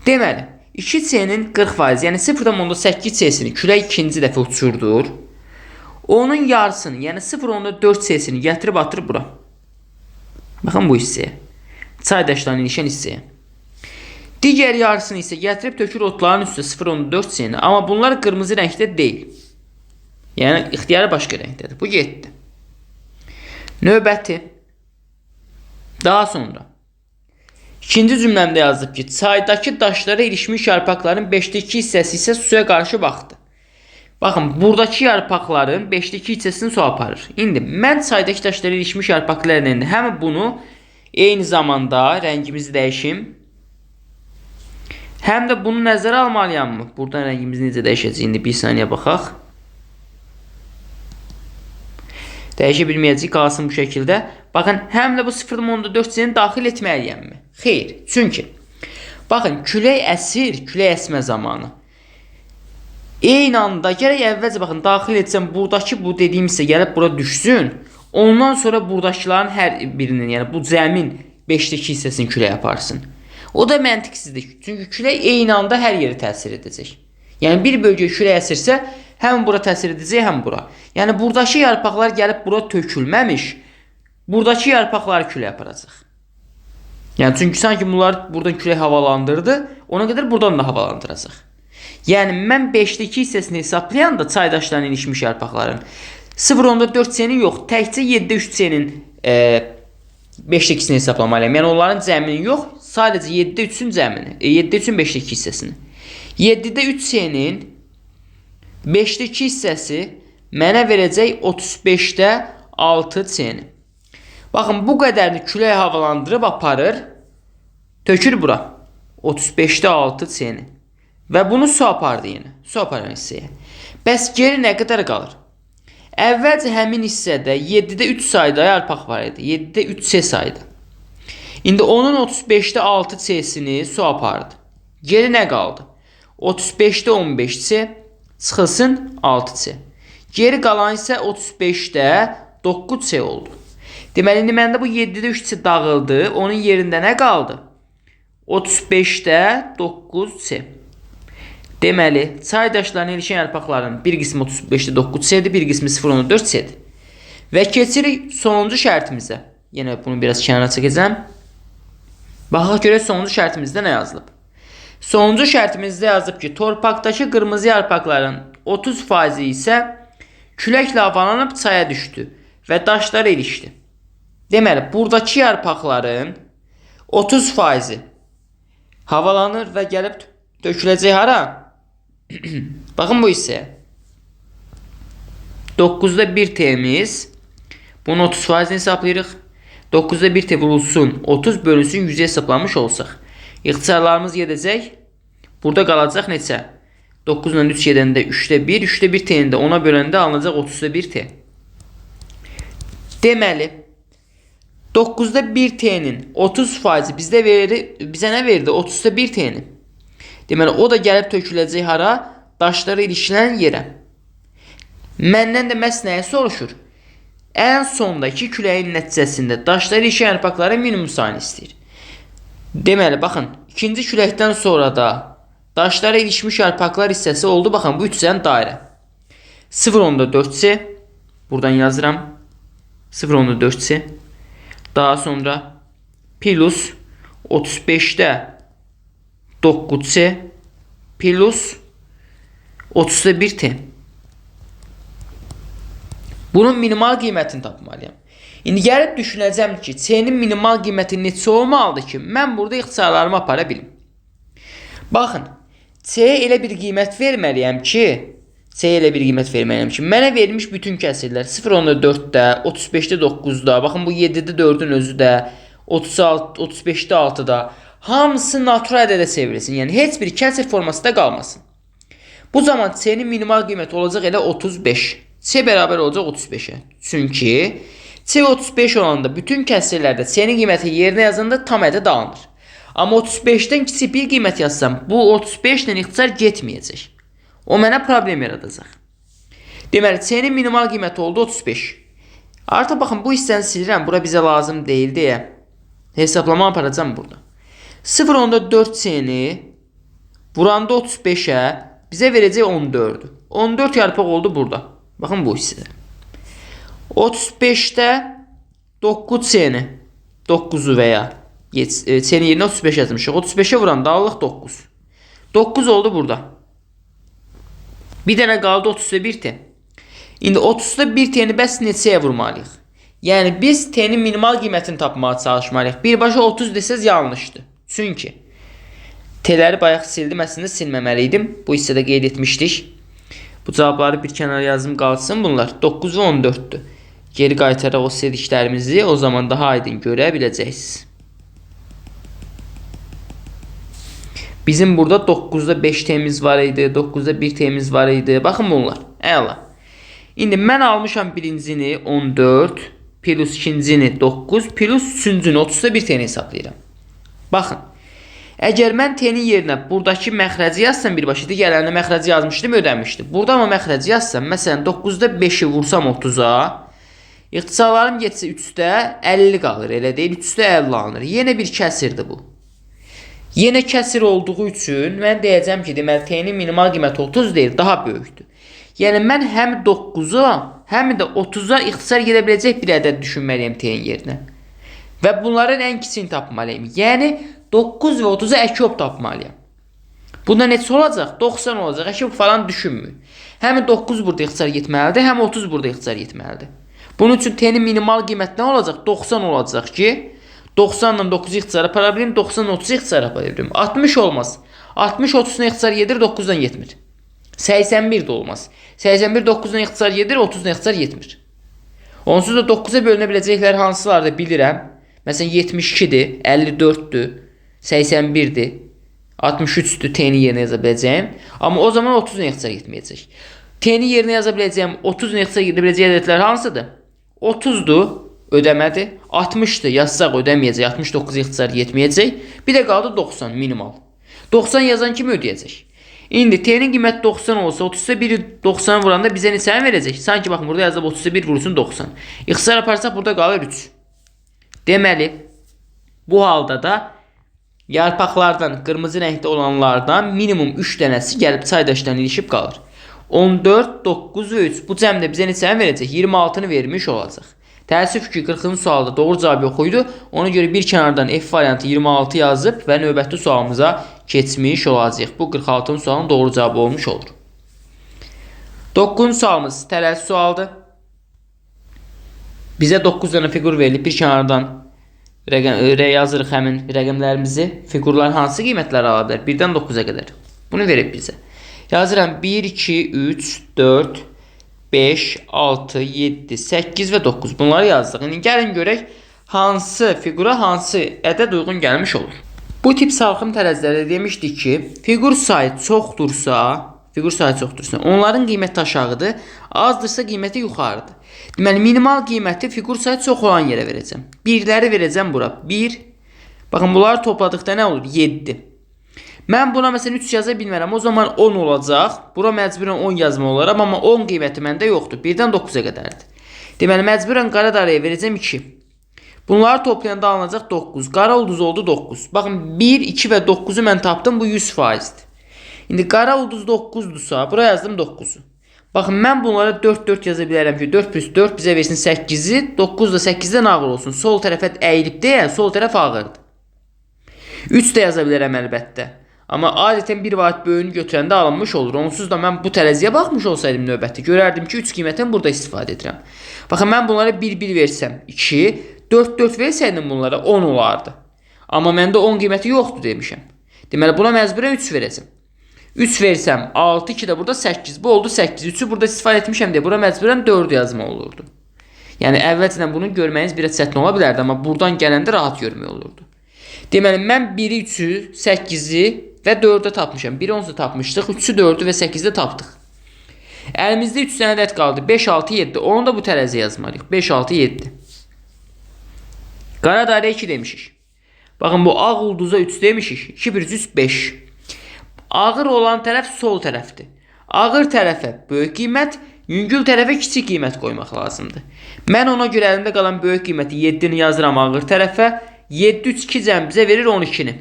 Deməli, 2C-nin 40%, yəni 0,8C-sini külək ikinci dəfə uçurdur. Onun yarısını, yəni 0,4C-sini gətirib atır bura. Baxın bu hissəyə. Çay daşlarının ilişən hissəyə. Digər yarısını isə gətirib tökür otların üstə 0.4 seni. Amma bunlar qırmızı rəngdə deyil. Yəni ixtiyarı başqa rəngdədir. Bu getdi. Növbəti. Daha sonra. İkinci cümləmdə yazıb ki, çaydakı daşlara ilişmiş yarpaqların 5'te 2 hissəsi isə suya qarşı baxdı. Baxın, buradakı yarpaqların 5'te 2 hissəsini su aparır. İndi mən çaydakı daşlara ilişmiş yarpaqlarla həm bunu eyni zamanda rəngimizi dəyişim. Həm də bunu nəzərə almalıyam mı? Buradan rəngimizi necə dəyişəcək? İndi bir saniyə baxaq. Dəyişə bilməyəcək, qalsın bu şəkildə. Baxın, həm də bu 0.4 seni daxil etməliyəm mi? Xeyr. Çünki, baxın, külək əsir, külək əsmə zamanı. Eyni anda gərək əvvəlcə baxın, daxil etsəm, buradakı bu dediyim isə gəlib bura düşsün. Ondan sonra buradakıların hər birinin, yəni bu cəmin 5'te 2 hissəsini külək aparsın. O da məntiqsizdir. Çünki külək eyni anda hər yeri təsir edəcək. Yəni bir bölgəyə külək əsirsə, həm bura təsir edəcək, həm bura. Yəni buradakı yarpaqlar gəlib bura tökülməmiş, buradakı yarpaqları külək aparacaq. Yəni çünki sanki bunlar buradan külək havalandırdı, ona qədər buradan da havalandıracaq. Yəni mən 5'te 2 hissəsini hesablayanda çaydaşlarına ilişmiş yarpaqların 0.4 senin yox, təkcə 7'de 3 senin 5'te 2'sini hesablamalıyım. Yəni onların cəmini yox, sadəcə 7'de 3'ün cəmini, 7'de 3'ün 5'te 2 hissəsini. 7'de 3 senin 5'te 2 hissəsi mənə verəcək 35'te 6 seni. Baxın, bu qədərini külək havalandırıb aparır, tökür bura. 35'te 6 seni. Və bunu su apardı yenə. Su aparan hissəyə. Bəs geri nə qədər qalır? Əvvəlcə həmin hissədə 7'de 3 sayda yarpaq var idi. 7'de 3 S sayda. İndi onun 35'te 6 S'sini su apardı. Geri nə qaldı? 35'te 15 S çıxılsın 6 S. Geri qalan isə 35'te 9 S oldu. Deməli, indi məndə bu 7'de 3 S dağıldı. Onun yerində nə qaldı? 35'te 9 S. Deməli, çaydaşlarına ilişən yarpaqların bir qismi 35'te 9 S'dir, bir qismi 0.4 S'dir. Və keçirik sonuncu şərtimizə. Yenə bunu biraz kənara çəkəcəm. Baxaq görək sonuncu şərtimizdə nə yazılıb. Sonuncu şərtimizdə yazıb ki, torpaqdakı qırmızı yarpaqların 30% isə küləklə havalanıb çaya düşdü və daşlara ilişdi. Deməli, buradakı yarpaqların 30% havalanır və gəlib döküləcək hara? Baxın bu hissəyə. 9'da 1 T'miz. Bunun 30%'ni hesablayırıq. 9'da 1 T vurulsun, 30 bölünsün 100'e hesablanmış olsaq. İxtisarlarımız gedəcək. Burada qalacaq neçə? 9 ilə 3 gedəndə 3'də 1, 3'də 1 T'ni də 10'a böləndə alınacaq 30'da 1 T. Deməli, 9'da 1 T'nin 30% bizə nə verdi? 30'da 1 T'ni. Deməli, o da gəlib töküləcək hara? Daşlara ilişilən yerə. Məndən də məhz nəyə soruşur? Ən sondakı küləyin nəticəsində daşlara ilişən yarpaqların minimum sayını istəyir. Deməli, baxın, ikinci küləkdən sonra da daşlara ilişmiş yarpaqlar hissəsi oldu. Baxın, bu üçgen dairə. 0.4 buradan yazıram. 0.4 daha sonra plus 35'te 9 plus 30'da 1 T. Bunun minimal qiymətini tapmalıyam. İndi gəlib düşünəcəm ki, C'nin minimal qiyməti neçə olmalıdır ki, mən burada ixtisarlarımı apara bilim. Baxın, C'yə elə bir qiymət verməliyəm ki, mənə verilmiş bütün kəsirlər 0.4'də, 35'də 9'da, baxın bu 7'də 4'ün özü də, 35'də 6'da, hamısı natural ədədə çevrilsin. Yəni heç bir kəsir formasında qalmasın. Bu zaman C'nin minimal qiyməti olacaq elə 35. C bərabər olacaq 35'e. Çünki C 35 olanda bütün kəsirlərdə C'nin qiyməti yerinə yazanda tam ədəd alınır. Amma 35'dən kiçik bir qiymət yazsam, bu 35 ilə ixtisar getməyəcək. O mənə problem yaradacaq. Deməli, C'nin minimal qiyməti oldu 35. Artıq baxın, bu hissəni silirəm. Bura bizə lazım deyil deyə hesablama aparacam burada. 0.4 C'ni vuranda 35'e bizə verəcək 14'ü. 14 yarpaq oldu burada. Baxın bu hissədə. 35'te 9 C'ni 9'u veya T-nin yerinə 35 yazmışıq. 35-ə vuranda alırıq 9. 9 oldu burada. Bir dənə qaldı 30'da 1 T. İndi 30'da 1 T'ni bəs neçəyə vurmalıyıq? Yəni biz T'nin minimal qiymətini tapmağa çalışmalıyıq. Birbaşa 30 desəz yanlışdır. Çünki T'ləri bayaq sildim, əslində silməməliydim. Bu hissədə qeyd etmişdik. Bu cavabları bir kənara yazım qalsın bunlar. 9 və 14'dür. Geri qaytaraq o sevdiklərimizi, o zaman daha aydın görə biləcəksiniz. Bizim burada 9'da 5 T'miz var idi, 9'da 1 T'miz var idi. Baxın bunlar. Əla. İndi mən almışam birincini 14, plus ikincini 9, plus üçüncünü 30'da 1 T'ni hesablayıram. Baxın. Əgər mən T'nin yerinə buradakı məxrəci yazsam birbaşa, digərlərində məxrəci yazmışdım, ödəmişdim. Burada amma məxrəci yazsam, məsələn 9'da 5'i vursam 30'a, ixtisarlarım getsə 3'də 50 qalır, elə deyil, 3'də 50 alınır. Yenə bir kəsirdir bu. Yenə kəsir olduğu üçün mən deyəcəm ki, deməli T'nin minimal qiyməti 30 deyil, daha böyükdür. Yəni mən həm 9'a, həm də 30'a ixtisar gedə biləcək bir ədəd düşünməliyəm T'nin yerinə. Və bunların ən kiçiyini tapmalıyım. Yəni 9 və 30'a əkop tapmalıyam. Bunda neçə olacaq? 90 olacaq. Əkop falan düşünmür. Həm 9 burada ixtisar getməlidir, həm 30 burada ixtisar getməlidir. Bunun üçün T'nin minimal qiyməti nə olacaq? 90 olacaq ki, 90 ilə 9'u ixtisar apara bilim, 90 ilə 30'u ixtisar apara bilim. 60 olmaz. 60 30'una ixtisar yedir, 9'dan yetmir. 81 də olmaz. 81 9'dan ixtisar yedir, 30'dan ixtisar yetmir. Onsuz da 9'a bölünə biləcəklər hansılardır bilirəm. Məsələn 72'dir, 54'dür, 81'dir, 63'dür T'nin yerinə yaza biləcəyim. Amma o zaman 30'un ixtisar getməyəcək. T'nin yerinə yaza biləcəyim 30'un ixtisar gedə biləcək ədədlər hansıdır? 30'dur, ödəmədir. 60'dır, yazsaq ödəməyəcək. 69 ixtisar getməyəcək. Bir də qaldı 90 minimal. 90 yazan kimi ödəyəcək. İndi T'nin qiyməti 90 olsa 30'da 1'i 90 vuranda bizə neçəni verəcək? Sanki baxın burada yazılıb 30'da 1 vursun 90. İxtisar aparsaq burada qalır 3. Deməli bu halda da yarpaqlardan, qırmızı rəngdə olanlardan minimum 3 dənəsi gəlib çaydaşdan ilişib qalır. 14, 9 və 3 bu cəmdə bizə neçəni verəcək? 26'nı vermiş olacaq. Təəssüf ki 40-cı sualda doğru cavab yox idi. Ona görə bir kənardan F variantı 26 yazıb və növbəti sualımıza keçmiş olacaq. Bu 46-cı sualın doğru cavabı olmuş olur. 9-cu sualımız tərəzi sualdır. Bizə 9 dənə fiqur verilib. Bir kənardan yazırıq həmin rəqəmlərimizi. Fiqurlar hansı qiymətlər ala bilər? 1-dən 9'a qədər. Bunu verib bizə. Yazıram 1, 2, 3, 4, 5, 6, 7, 8 və 9. Bunları yazdıq. İndi gəlin görək hansı fiqura hansı ədəd uyğun gəlmiş olur. Bu tip salxım tərəzilərdə demişdik ki, fiqur sayı çoxdursa, onların qiyməti aşağıdır, azdırsa qiyməti yuxarıdır. Deməli, minimal qiyməti fiqur sayı çox olan yerə verəcəm. 1'ləri verəcəm bura. 1. Baxın, bunları topladıqda nə olur? 7. Mən buna məsələn 3 yaza bilmərəm. O zaman 10 olacaq. Bura məcburən 10 yazma olaram, amma 10 qiyməti məndə yoxdur. 1-dən 9'a qədərdir. Deməli, məcburən qara daraya verəcəm 2. Bunları toplayanda alınacaq 9. Qara ulduz oldu 9. Baxın, 1, 2 və 9'u mən tapdım. Bu 100%'dir. İndi qara ulduz 9'dursa, buraya yazdım 9'u. Baxın, mən bunlara 4, 4 yaza bilərəm ki, 4 plus 4 bizə versin 8'i. 9 da 8'dən ağır olsun. Sol tərəfə əyilib deyə, sol tərəf ağırdır. 3 də yaza bilərəm əlbəttə. Amma adətən bir vaat böyüyünü götürəndə alınmış olur. Onsuz da mən bu tərəziyə baxmış olsaydım növbətdə, görərdim ki 3 qiymətini burada istifadə edirəm. Baxın, mən bunlara 1, 1 versəm 2, 4, 4 versəydim bunlara 10 olardı. Amma məndə 10 qiyməti yoxdur demişəm. Deməli, buna məcburən 3 verəcəm. 3 versəm 6, 2 də burada 8. Bu oldu 8. 3'ü burada istifadə etmişəm deyə bura məcburən 4 yazma olurdu. Yəni əvvəlcədən bunu görməyiniz biraz çətin ola bilərdi, amma buradan gələndə rahat görmək olurdu. Deməli, mən 1'i, 3'ü, 8'i və 4'ü tapmışam. 1'i 10'u tapmışdıq, 3'ü 4'ü və 8'i tapdıq. Əlimizdə 3 dənə ədəd qaldı. 5, 6, 7. Onu da bu tərəziyə yazmalıyıq. 5, 6, 7. Qara dairə 2 demişik. Baxın, bu ağ ulduza 3 demişik. 2, 1, 3, 5. Ağır olan tərəf sol tərəfdir. Ağır tərəfə böyük qiymət, yüngül tərəfə kiçik qiymət qoymaq lazımdır. Mən ona görə əlimdə qalan böyük qiyməti 7'ni yazıram ağır tərəfə. 7, 3, 2 cəm bizə verir 12'ni.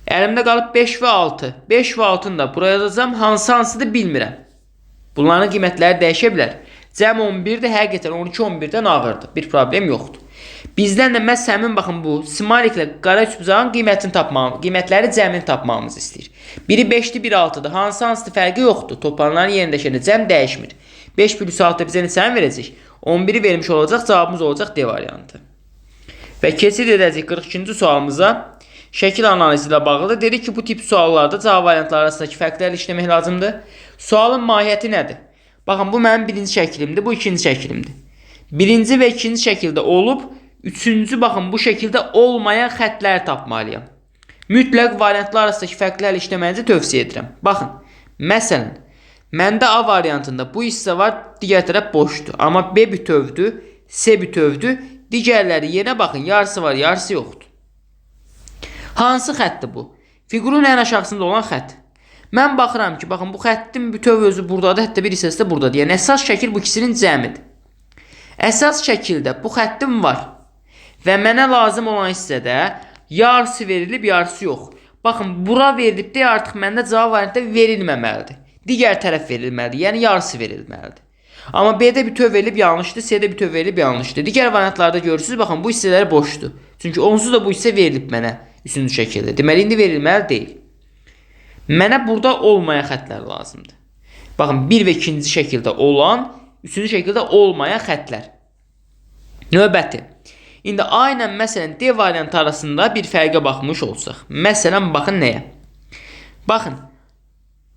Əlimdə qalıb 5 və 6. 5 və 6'ını da buraya yazacağım. Hansıdır bilmirəm. Bunların qiymətləri dəyişə bilər. Cəm 11'dir, həqiqətən 12 11'dən ağırdır. Bir problem yoxdur. Bizdən də məhz həmin baxın bu smayliklə qara üçbucağın qiymətləri cəmini tapmamızı istəyir. Biri 5-dir, biri 6-dır. Hansıdır fərqi yoxdur. Toplananların yerindəşəndə cəm dəyişmir. 5 + 6 bizə neçəni verəcək? 11-i vermiş olacaq, cavabımız olacaq D variantı. Və keçid edəcək 42-ci sualımıza. Şəkil analizi ilə bağlı dedik ki, bu tip suallarda cavab variantları arasındakı fərqlərlə işləmək lazımdır. Sualın mahiyyəti nədir? Baxın, bu mənim birinci şəklimdir, bu ikinci şəklimdir. Birinci və ikinci şəkildə olub, üçüncü baxın bu şəkildə olmayan xətləri tapmalıyam. Mütləq variantlar arasındakı fərqlərlə işləməyinizi tövsiyə edirəm. Baxın, məsələn, məndə A variantında bu hissə var, digər tərəf boşdur. Amma B bütövdür, C bütövdür. Digərləri yenə baxın, yarısı var, yarısı yoxdur. Hansı xətdir bu? Fiqurun ən aşağısında olan xətt. Mən baxıram ki, baxın bu xəttin bütöv özü buradadır, hətta bir hissəsi də buradadır. Yəni əsas şəkil bu ikisinin cəmidir. Əsas şəkildə bu xəttim var və mənə lazım olan hissədə yarısı verilib, yarısı yox. Baxın, bura verilib deyə artıq məndə cavab variantda verilməməlidir. Digər tərəf verilməlidir, yəni yarısı verilməlidir. Amma B-də bütöv verilib yanlışdır, C-də bütöv verilib yanlışdır. Digər variantlarda görürsünüz, baxın bu hissələr boşdur. Çünki onsuz da bu hissə verilib mənə üçüncü şəkildə. Deməli, indi verilməli deyil. Mənə burada olmayan xətlər lazımdır. Baxın, 1 və 2-ci şəkildə olan, 3-cü şəkildə olmayan xətlər. Növbəti. İndi A ilə məsələn D variantı arasında bir fərqə baxmış olsaq. Məsələn, baxın nəyə? Baxın,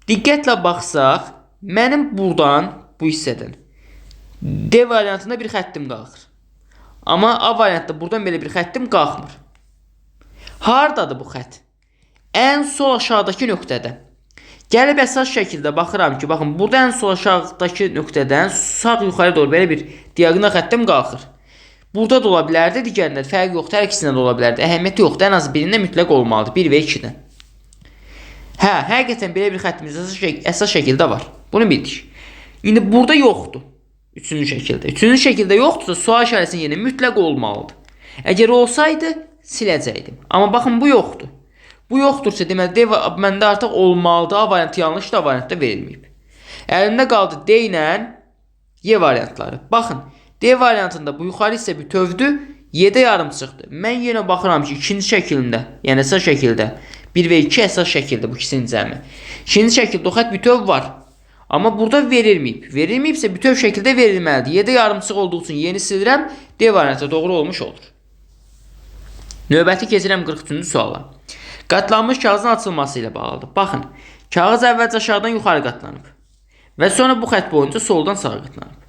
diqqətlə baxsaq, mənim buradan, bu hissədən D variantında bir xəttim qalxır. Amma A variantda buradan belə bir xəttim qalxmır. Hardadır bu xətt? Ən sol aşağıdakı nöqtədə. Gəlib əsas şəkildə baxıram ki, baxın, burada ən sol aşağıdakı nöqtədən sağ yuxarı doğru belə bir diaqonal xəttim qalxır. Burada da ola bilərdi, digərində fərq yoxdur, hər ikisindən də ola bilərdi. Əhəmiyyəti yoxdur, ən az birində mütləq olmalıdır, 1 və 2-dən. Hə, həqiqətən belə bir xəttimiz əsas şəkildə var. Bunu bildik. İndi burada yoxdur, üçüncü şəkildə. Üçüncü şəkildə yoxdursa, sual işarəsinin yerinə mütləq olmalıdır. Əgər olsaydı, siləcəkdim. Amma baxın, bu yoxdur. Bu yoxdursa, deməli, D məndə artıq olmalıdır, A variantı yanlışdır, A variantda verilməyib. Əlimdə qaldı D ilə Y variantları. Baxın, D variantında bu yuxarı hissə bütövdür, Y-də yarımçıqdır. Mən yenə baxıram ki, ikinci şəkildə, yəni əsas şəkildə, 1 və 2 əsas şəkildə bu ikisinin cəmi. İkinci şəkildə o xət bütöv var. Amma burada verilməyib. Verilməyibsə bütöv şəkildə verilməlidir. Y-də yarımçıq olduğu üçün yeni silirəm, D variantı doğru olmuş olur. Növbəti keçirəm 43-cü suala. Qatlanmış kağızın açılması ilə bağlıdır. Baxın, kağız əvvəlcə aşağıdan yuxarı qatlanıb və sonra bu xətt boyunca soldan sağa qatlanıb.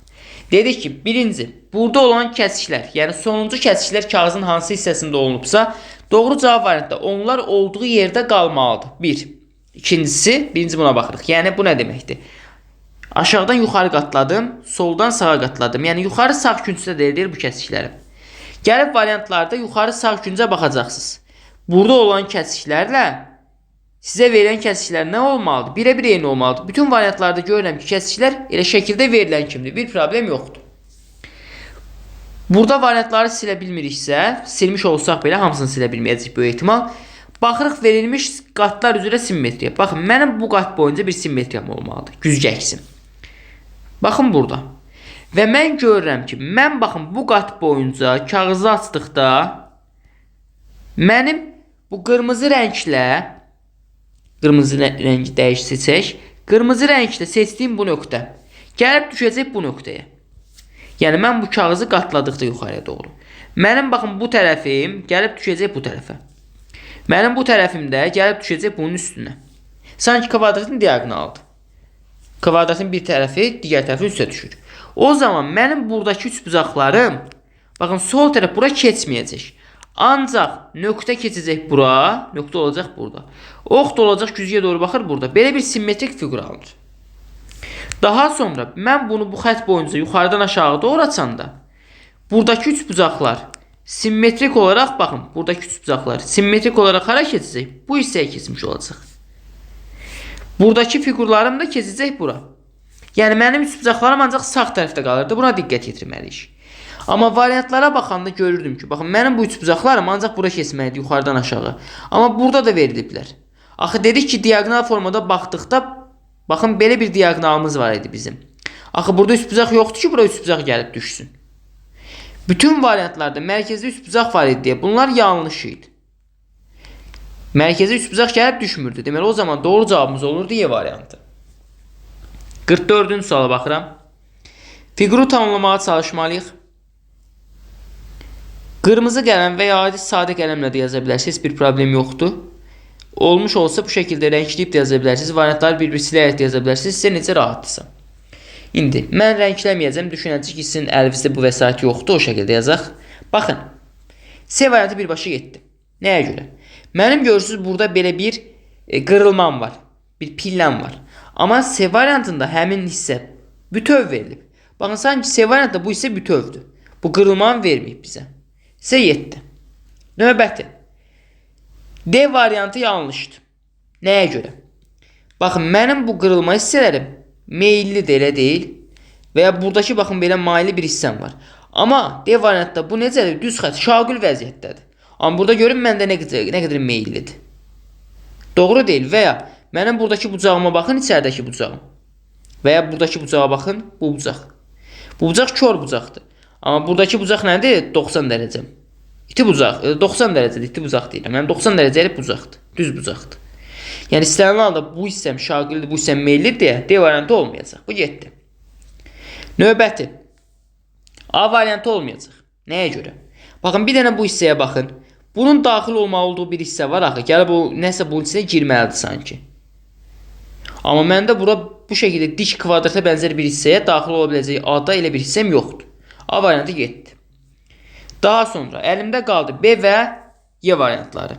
Dedik ki, birinci, burada olan kəsişlər, yəni sonuncu kəsişlər kağızın hansı hissəsində olunubsa, doğru cavab variantda onlar olduğu yerdə qalmalıdır. 1. İkincisi, birinci buna baxırıq. Yəni, bu nə deməkdir? Aşağıdan yuxarı qatladım, soldan sağa qatladım. Yəni, yuxarı sağ küncdə deyilir bu kəsişləri. Gəlib variantlarda yuxarı sağ küncə baxacaqsınız. Burada olan kəsişlərlə sizə verilən kəsişlər nə olmalıdır? Birə-bir eyni olmalıdır. Bütün variantlarda görürəm ki, kəsişlər elə şəkildə verilən kimdir. Bir problem yoxdur. Burada variantları silə bilmiriksə, silmiş olsaq belə hamısını silə bilməyəcək böyük ehtimal. Baxırıq verilmiş qatlar üzrə simmetriya. Baxın, mənim bu qat boyunca bir simmetriyam olmalıdır. Güzgəksim. Baxın burada. Və mən görürəm ki, mən baxın bu qat boyunca kağızı açdıqda mənim bu qırmızı rənglə qırmızı rəngi dəyiş seçək. Qırmızı rənglə seçdiyim bu nöqtə gəlib düşəcək bu nöqtəyə. Yəni mən bu kağızı qatladıqda yuxarıya doğru. Mənim baxın bu tərəfim gəlib düşəcək bu tərəfə. Mənim bu tərəfim də gəlib düşəcək bunun üstünə. Sanki kvadratın diaqonalıdır. Kvadratın bir tərəfi digər tərəfin üstə düşür. O zaman mənim buradakı üçbucaqlarım, baxın, sol tərəf bura keçməyəcək. Ancaq nöqtə keçəcək bura, nöqtə olacaq burada. Ox da olacaq güzgəyə doğru baxır burada. Belə bir simmetrik fiqur alınır. Daha sonra mən bunu bu xətt boyunca yuxarıdan aşağı doğru açanda, buradakı üçbucaqlar simmetrik olaraq, baxın, buradakı üçbucaqlar simmetrik olaraq hara keçəcək? Bu hissəyə keçmiş olacaq. Buradakı fiqurlarım da keçəcək bura. Yəni, mənim üçbucaqlarım ancaq sağ tərəfdə qalırdı. Buna diqqət yetirməliyik. Amma variantlara baxanda görürdüm ki, baxın, mənim bu üçbucaqlarım ancaq bura keçməkdir, yuxarıdan aşağı. Amma burada da veriliblər. Axı, dedik ki, diaqonal formada baxdıqda, baxın, belə bir diaqonalımız var idi bizim. Axı, burada üçbucaq yoxdur ki, bura üçbucaq gəlib düşsün. Bütün variantlarda mərkəzdə üçbucaq var idi deyə bunlar yanlış idi. Mərkəzə üçbucaq gəlib düşmürdü. Deməli o zaman doğru cavabımız olurdu Y variantı. 44-cü suala baxıram. Fiquru tamamlamağa çalışmalıyıq. Qırmızı qələm və ya adi sadə qələmlə də yaza bilərsiniz. Bir problem yoxdur. Olmuş olsa bu şəkildə rəngləyib də yaza bilərsiniz. Variantları bir-bir silərək də yaza bilərsiniz. Sizə necə rahatdırsa. İndi mən rəngləməyəcəm. Düşünəcək ki, sizin əlinizdə bu vəsait yoxdur. O şəkildə yazaq. Baxın. C variantı birbaşa getdi. Nəyə görə? Mənim görürsünüz burada belə bir qırılmam var. Bir pilləm var. Amma C variantında həmin hissə bütöv verilib. Baxın, sanki C variantında bu hissə bütövdür. Bu qırılmanı verməyib bizə. C 7. Növbəti. D variantı yanlışdır. Nəyə görə? Baxın, mənim bu qırılma hissələrim meyillidir, elə deyil. Və ya buradakı, baxın, belə maili bir hissəm var. Amma D variantda bu necədir? Düz xətt, şagül vəziyyətdədir. Amma burada görün məndə nə qədər meyillidir. Doğru deyil. Və ya mənim buradakı bucağıma baxın, içəridəki bucağım. Və ya buradakı bucağa baxın, bu bucaq. Bu bucaq kör bucaqdır. Amma buradakı bucaq nədir? 90 dərəcə. İti bucaq. 90 dərəcədir, iti bucaq deyirəm. Yəni 90 dərəcəli bucaqdır. Düz bucaqdır. Yəni istənilən halda bu hissəm şagildir, bu hissəm meyillidir deyə D variantı olmayacaq. Bu getdi. Növbəti. A variantı olmayacaq. Nəyə görə? Baxın, bir dənə bu hissəyə baxın. Bunun daxil olmalı olduğu bir hissə var axı. Gəlib o nəsə bunun içinə girməlidir sanki. Amma məndə bura bu şəkildə dik kvadrata bənzər bir hissəyə daxil ola biləcək A-da elə bir hissəm yoxdur. A variantı getdi. Daha sonra əlimdə qaldı B və Y variantları.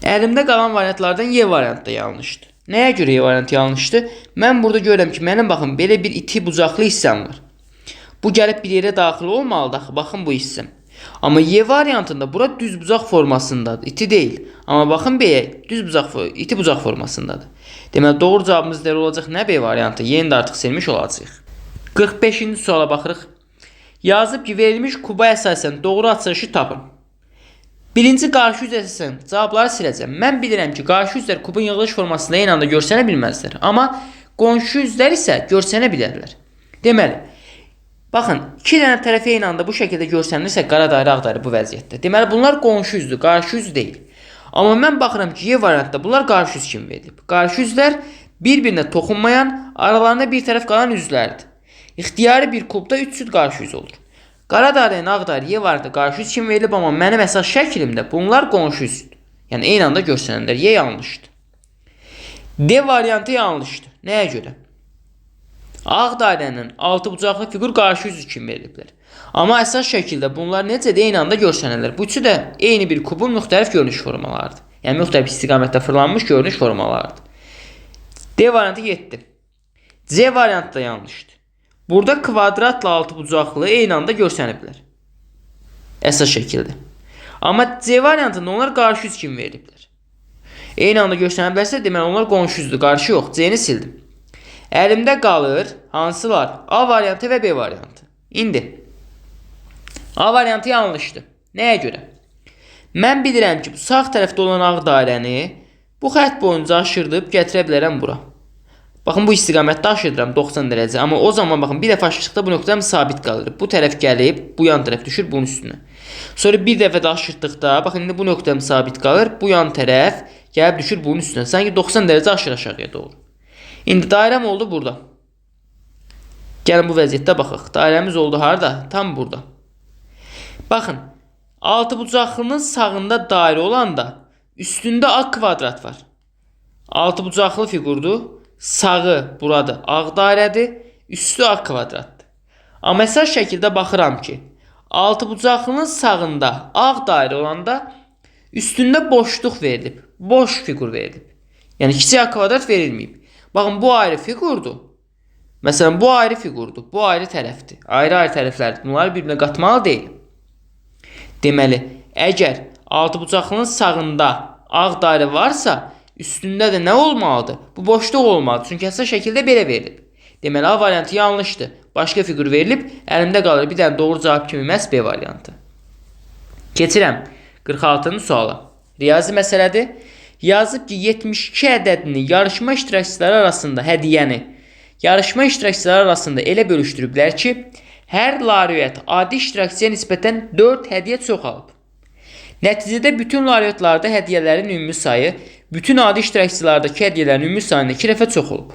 Əlimdə qalan variantlardan Y variantı da yanlışdır. Nəyə görə Y variantı yanlışdır? Mən burada görürəm ki, mənim baxın belə bir iti bucaqlı hissəm var. Bu gəlib bir yerə daxil olmalıdır axı. Baxın bu hissəm. Amma Y variantında bura düz bucaq formasındadır. İti deyil. Amma baxın B-yə düz bucaq, iti bucaq formasındadır. Deməli doğru cavabımız da olacaq nə B variantı? Y-ni də artıq silmiş olacaq. 45-ci suala baxırıq. Yazıb ki, verilmiş kuba əsasən doğru açılışı tapın. Birinci qarşı üz əsasən cavabları siləcəm. Mən bilirəm ki, qarşı üzlər kubun yığılış formasında eyni anda görsənə bilməzlər. Amma qonşu üzlər isə görsənə bilərlər. Deməli, baxın, iki dənə tərəf eyni anda bu şəkildə görsənirsə qara dairə, ağ dairə bu vəziyyətdə. Deməli, bunlar qonşu üzdür, qarşı üz deyil. Amma mən baxıram ki, Y variantda bunlar qarşı üz kimi verilib. Qarşı üzlər bir-birinə toxunmayan, aralarında bir tərəf qalan üzlərdir. İxtiyari bir kubda 3 cüt qarşı üz olur. Qara dairənin ağ dairə Y variantda qarşı üz kimi verilib, amma mənim əsas şəklimdə bunlar qonşu üzdür. Yəni eyni anda görsənənlər. Y yanlışdır. D variantı yanlışdır. Nəyə görə? Ağ dairənin altı bucaqlı fiqur qarşı üz kimi veriliblər. Amma əsas şəkildə bunlar necədir? Eyni anda görsənirlər. Bu üçü də eyni bir kubun müxtəlif görünüş formalarıdır. Yəni müxtəlif istiqamətdə fırlanmış görünüş formalarıdır. D variantı getdi. C variantı da yanlışdır. Burada kvadratla altı bucaqlı eyni anda görsəniblər. Əsas şəkildə. Amma C variantında onlar qarşı üz kimi veriliblər. Eyni anda görsəniblərsə, deməli onlar qonşu üzdür, qarşı yox. C-ni sildim. Əlimdə qalır hansılar? A variantı və B variantı. İndi A variantı yanlışdır. Nəyə görə? Mən bilirəm ki, bu sağ tərəfdə olan ağ dairəni bu xətt boyunca aşırdıb gətirə bilərəm bura. Baxın, bu istiqamətdə aşırdıram 90 dərəcə. Amma o zaman baxın, bir dəfə aşırdıqda bu nöqtəm sabit qalır. Bu tərəf gəlib, bu yan tərəf düşür bunun üstünə. Sonra bir dəfə də aşırdıqda, baxın, indi bu nöqtəm sabit qalır. Bu yan tərəf gəlib düşür bunun üstünə. Sanki 90 dərəcə aşır aşağıya doğru. İndi dairəm oldu burada. Gəlin bu vəziyyətdə baxaq. Dairəmiz oldu harada? Tam burada. Baxın, altı bucaqlının sağında dairə olanda üstündə ağ kvadrat var. Altı bucaqlı fiqurdur. Sağı burada ağ dairədir. Üstü ağ kvadratdır. Amma əsas şəkildə baxıram ki, altı bucaqlının sağında ağ dairə olanda üstündə boşluq verilib. Boş fiqur verilib. Yəni kiçik ağ kvadrat verilməyib. Baxın, bu ayrı fiqurdur. Məsələn, bu ayrı fiqurdur. Bu ayrı tərəfdir. Ayrı-ayrı tərəflərdir. Bunları bir-birinə qatmalı deyil. Deməli, əgər altı bucaqlının sağında ağ dairə varsa, üstündə də nə olmalıdır? Bu boşluq olmalıdır. Çünki əsas şəkildə belə verilib. Deməli, A variantı yanlışdır. Başqa fiqur verilib, əlimdə qalır bir dənə doğru cavab kimi məhz B variantı. Keçirəm 46-cı suala. Riyazi məsələdir. Yazıb ki, 72 ədədini yarışma iştirakçıları arasında hədiyyəni yarışma iştirakçıları arasında elə bölüşdürüblər ki, hər laureat adi iştirakçıya nisbətən 4 hədiyyə çox alıb. Nəticədə bütün laureatlarda hədiyyələrin ümumi sayı bütün adi iştirakçılardakı hədiyyələrin ümumi sayının 2 dəfə çox olub.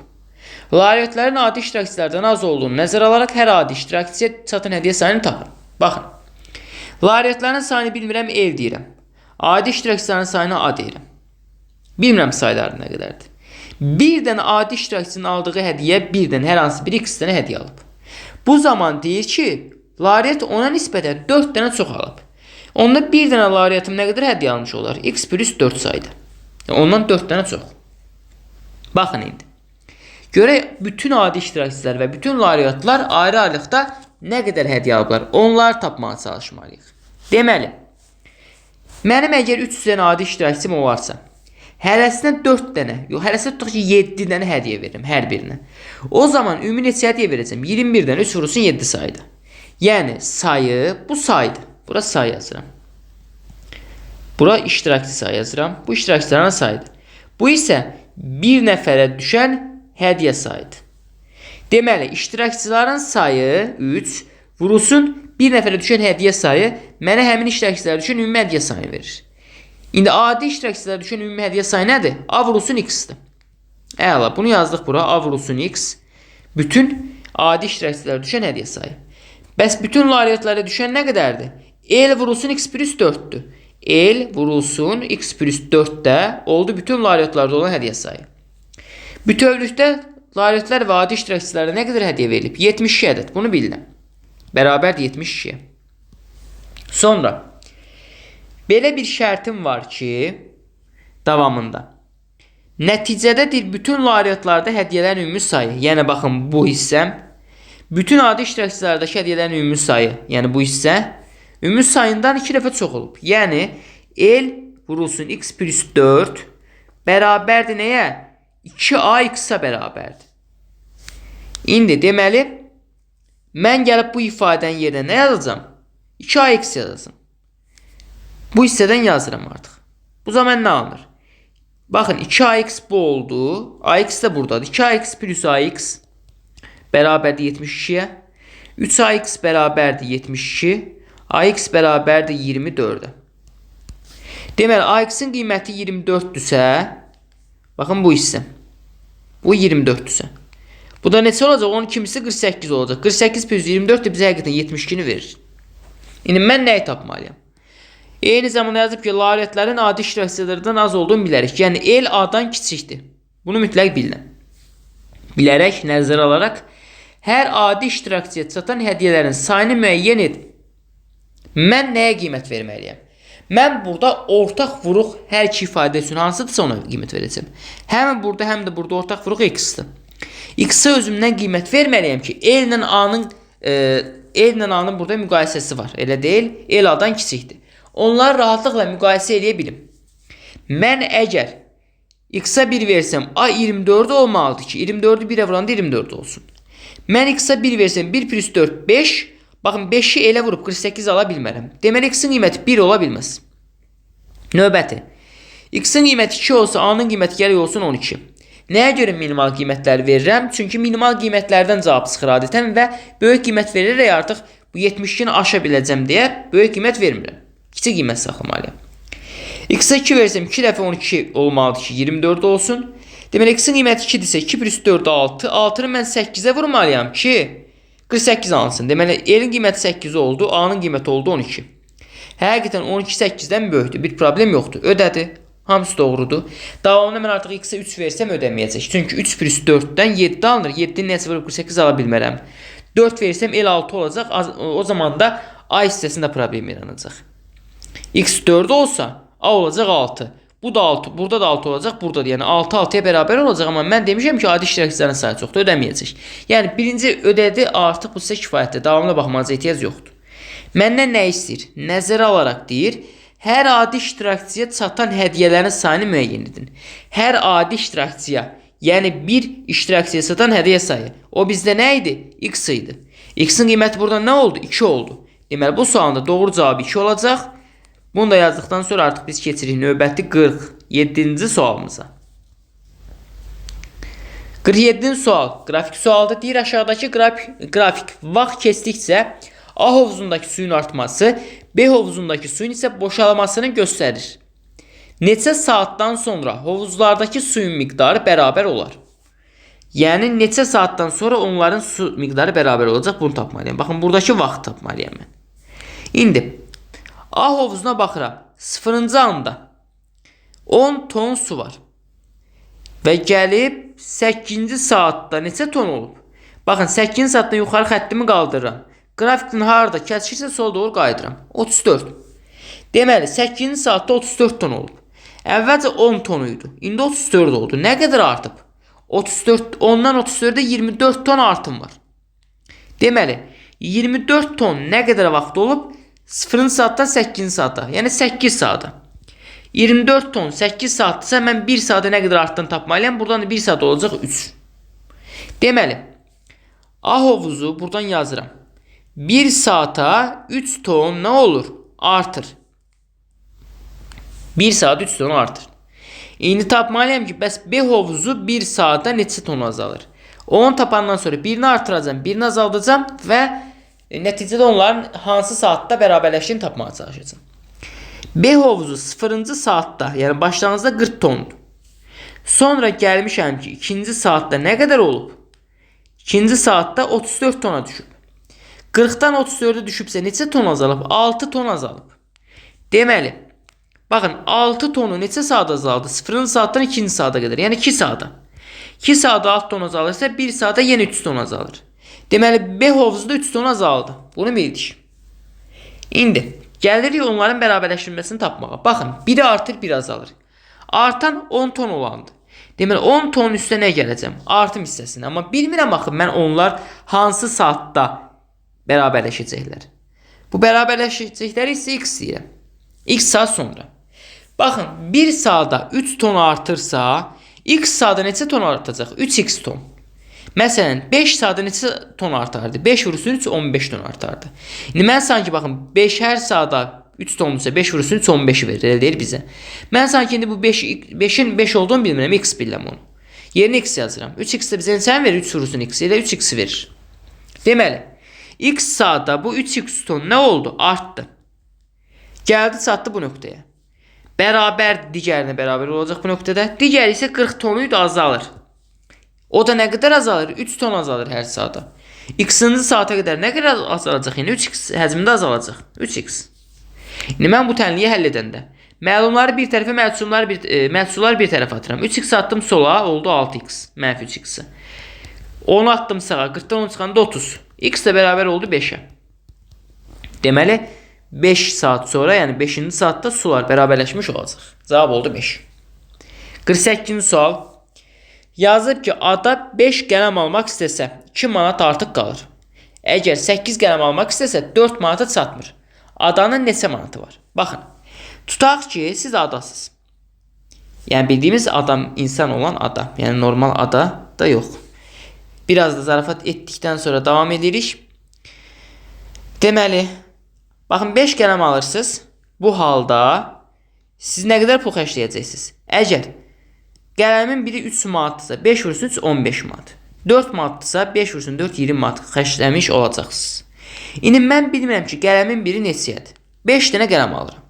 Laureatların adi iştirakçılardan az olduğunu nəzərə alaraq hər adi iştirakçıya çatan hədiyyə sayını tapın. Baxın. Laureatların sayını bilmirəm, el deyirəm. Adi iştirakçıların sayını A deyirəm. Bilmirəm sayları nə qədərdir. Bir dənə adi iştirakçının aldığı hədiyyə birdən hər hansı bir x dənə hədiyyə alıb. Bu zaman deyir ki, laureat ona nisbətən 4 dənə çox alıb. Onda bir dənə laureatım nə qədər hədiyyə almış olar? X plus 4 saydı. Ondan 4 dənə çox. Baxın indi. Görək bütün adi iştirakçılar və bütün laureatlar ayrı-ayrılıqda nə qədər hədiyyə alıblar? Onları tapmağa çalışmalıyıq. Deməli, mənim əgər 300 dənə adi iştirakçım olarsa, hərəsinə 4 dənə, yox, hərəsinə tutaq ki 7 dənə hədiyyə veririm hər birinə. O zaman ümumi neçə hədiyyə verəcəm? 21-dən 3 vurulsun 7 sayıdır. Yəni sayı bu sayıdır. Bura sayı yazıram. Bura iştirakçı sayı yazıram. Bu iştirakçıların sayıdır. Bu isə bir nəfərə düşən hədiyyə sayıdır. Deməli, iştirakçıların sayı 3 vurulsun bir nəfərə düşən hədiyyə sayı mənə həmin iştirakçılara düşən ümumi hədiyyə sayını verir. İndi adi iştirakçılara düşən ümumi hədiyyə sayı nədir? A vurulsun x-dir. Əla, bunu yazdıq bura. A vurulsun x. Bütün adi iştirakçılara düşən hədiyyə sayı. Bəs bütün laureatlara düşən nə qədərdir? L vurulsun x plus 4'dür. L vurulsun x plus 4'də oldu bütün laureatlarda olan hədiyyə sayı. Bütövlükdə laureatlar və adi iştirakçılara nə qədər hədiyyə verilib? 72 ədəd. Bunu bilin. Bərabərdir 72-yə. Sonra belə bir şərtim var ki, davamında. Nəticədədir bütün laureatlarda hədiyyələrin ümumi sayı. Yəni baxın bu hissəm. Bütün adi iştirakçılardakı hədiyyələrin ümumi sayı. Yəni bu hissə. Ümumi sayından 2 dəfə çox olub. Yəni L vurulsun x plus 4 bərabərdir nəyə? 2ax-a bərabərdir. İndi deməli, mən gəlib bu ifadənin yerinə nə yazacağım? 2ax yazacağım. Bu hissədən yazıram artıq. Bu zaman nə alınır? Baxın 2ax bu oldu. Ax da buradadır. 2ax plus ax bərabərdir 72-yə. 3ax bərabərdir 72. Ax bərabərdir 24-ə. Deməli, ax-ın qiyməti 24-dürsə, baxın bu hissə. Bu 24-dürsə. Bu da neçə olacaq? Onun kimisi 48 olacaq. 48 plus 24 de bizə həqiqətən 72-ni verir. İndi mən nəyi tapmalıyam? Eyni zamanda yazıb ki, laureatların adi iştirakçılardan az olduğunu bilərik. Yəni, L A-dan kiçikdir. Bunu mütləq bilin. Bilərək, nəzərə alaraq, hər adi iştirakçıya çatan hədiyyələrin sayını müəyyən edin. Mən nəyə qiymət verməliyəm? Mən burada ortaq vuruq hər iki ifadə üçün hansıdırsa ona qiymət verəcəm. Həm burada, həm də burada ortaq vuruq x-dir. X-a özümdən qiymət verməliyəm ki, L ilə A-nın burada müqayisəsi var. Elə deyil, L A-dan kiçikdir. Onları rahatlıqla müqayisə edə bilim. Mən əgər x-a 1 versəm, A 24 olmalıdır ki, 24'ü 1'ə vuranda 24 olsun. Mən x-a 1 versəm, 1 plus 4, 5. Baxın, 5'i elə vurub 48 ala bilmərəm. Deməli, x-in qiyməti 1 ola bilməz. Növbəti. X-in qiyməti 2 olsa, A-nın qiyməti gərək olsun 12. Nəyə görə minimal qiymətləri verirəm? Çünki minimal qiymətlərdən cavab çıxır adətən və böyük qiymət verirək artıq bu 72-ni aşa biləcəm deyə böyük qiymət vermirəm. Kiçik qiymət saxlamalıyam. X-a 2 versəm 2 dəfə 12 olmalıdır ki 24 olsun. Deməli x-in qiyməti 2-dirsə 2 plus 4 6. 6-nı mən 8-ə vurmalıyam ki 48 alınsın. Deməli L-in qiyməti 8 oldu, A-nın qiyməti oldu 12. Həqiqətən 12 8-dən böyükdür. Bir problem yoxdur. Ödədi. Hamısı doğrudur. Davamında mən artıq x-a 3 versəm ödəməyəcək. Çünki 3 plus 4-dən 7 alınır. 7-nin nəsə vurub 48 ala bilmərəm. 4 versəm L 6 olacaq. O zaman da A hissəsində problem yaranacaq. X 4 olsa A olacaq 6. Bu da 6. Burada da 6 olacaq. Burada da yəni 6 6-ya bərabər olacaq. Amma mən demişəm ki, adi iştirakçıların sayı çoxdur. Ödəməyəcək. Yəni birinci ödədi. Artıq bu sizə kifayətdir. Davamına baxmanıza ehtiyac yoxdur. Məndən nə istəyir? Nəzərə alaraq deyir. Hər adi iştirakçıya çatan hədiyyələrin sayını müəyyən edin. Hər adi iştirakçıya, yəni bir iştirakçıya çatan hədiyyə sayı. O bizdə nə idi? X idi. X-in qiyməti burada nə oldu? 2 oldu. Deməli bu sualın da doğru cavabı 2 olacaq. Bunu da yazdıqdan sonra artıq biz keçirik növbəti 47-ci sualımıza. 47-ci sual. Qrafik sualda deyir aşağıdakı qrafik vaxt keçdikcə A hovuzundakı suyun artması, B hovuzundakı suyun isə boşalmasını göstərir. Neçə saatdan sonra hovuzlardakı suyun miqdarı bərabər olar? Yəni neçə saatdan sonra onların su miqdarı bərabər olacaq, bunu tapmalıyam. Baxın, buradakı vaxt tapmalıyam mən. İndi A hovuzuna baxıram. 0-cı anda 10 ton su var. Və gəlib 8-ci saatda neçə ton olub? Baxın, 8-ci saatdan yuxarı xəttimi qaldırıram. Qrafikdən harada kəsirsə sola doğru qayıdıram. 34. Deməli, 8-ci saatda 34 ton olub. Əvvəlcə 10 ton idi. İndi 34 oldu. Nə qədər artıb? 34, ondan 34-də 24 ton artım var. Deməli, 24 ton nə qədər vaxt olub? 0-cı saatdan 8-ci saata. Yəni 8 saata. 24 ton 8 saatdırsa mən 1 saata nə qədər artdığını tapmalıyam. Buradan da 1 saat olacaq 3. Deməli, A hovuzu buradan yazıram. 1 saata 3 ton nə olur? Artır. 1 saat 3 ton artır. İndi tapmalıyam ki, bəs B hovuzu 1 saata neçə ton azalır? Onu tapandan sonra birini artıracağım, birini azaldacağım və nəticədə onların hansı saatda bərabərləşdiyini tapmağa çalışacağım. B hovuzu 0-cı saatda, yəni başlanğıcda 40 tondur. Sonra gəlmişəm ki, 2-ci saatda nə qədər olub? 2-ci saatda 34 tona düşüb. 40-dan 34-ə düşübsə neçə ton azalıb? 6 ton azalıb. Deməli, baxın, 6 tonu neçə saat azaldı? 0-cı saatdan 2-ci saata qədər, yəni 2 saata. 2 saata 6 ton azalırsa 1 saata yenə 3 ton azalır. Deməli, B hovuzu da 3 ton azaldı. Bunu bildik. İndi gəlirik onların bərabərləşdirilməsini tapmağa. Baxın, biri artır, biri azalır. Artan 10 ton olandı. Deməli, 10 ton üstə nə gələcəm? Artım hissəsini. Amma bilmirəm, baxın, mən onlar hansı saatda bərabərləşəcəklər. Bu bərabərləşəcəkləri isə x deyirəm. X saat sonra. Baxın, 1 saata 3 ton artırsa, x saata neçə ton artacaq? 3x ton. Məsələn, 5 saata neçə ton artardı? 5 vurulsun 3, 15 ton artardı. İndi mən sanki, baxın, 5 hər saata 3 tonluysa 5 vurulsun 3, 15 verir, elə deyir bizə. Mən sanki indi bu 5'in 5 olduğunu bilmirəm, x bilirəm onu. Yerinə x yazıram. 3x də bizə neçəni verir? 3 vurulsun x, elə 3x verir. Deməli, x saata bu 3x ton nə oldu? Artdı. Gəldi, çatdı bu nöqtəyə. Bərabər digərinə bərabər olacaq bu nöqtədə. Digəri isə 40 tonuydu, azalır. O da nə qədər azalır? 3 ton azalır hər saata. X-ci saata qədər nə qədər azalacaq? Yəni 3x həcmində azalacaq. 3x. İndi mən bu tənliyi həll edəndə məlumları bir tərəfə, məhsulları bir tərəfə atıram. 3x atdım sola, oldu 6x. Mənfi 3x. 10 atdım sağa, 40-dan 10 çıxanda 30. X də bərabər oldu 5-ə. Deməli, 5 saat sonra, yəni 5-ci saatda sular bərabərləşmiş olacaq. Cavab oldu 5. 48-ci sual. Yazıb ki, ada 5 qələm almaq istəsə 2 manat artıq qalır. Əgər 8 qələm almaq istəsə 4 manata çatmır. Adanın neçə manatı var? Baxın, tutaq ki, siz adasınız. Yəni bildiyimiz adam, insan olan ada. Yəni normal ada da yox. Biraz da zarafat etdikdən sonra davam edirik. Deməli, baxın, 5 qələm alırsınız. Bu halda siz nə qədər pul xərcləyəcəksiniz? Əgər qələmin biri 3 manatdırsa 5 vursun 3, 15 manat. 4 manatdırsa 5 vursun 4, 20 manat xərcləmiş olacaqsınız. İndi mən bilmirəm ki, qələmin biri neçəyədir. 5 dənə qələm alıram.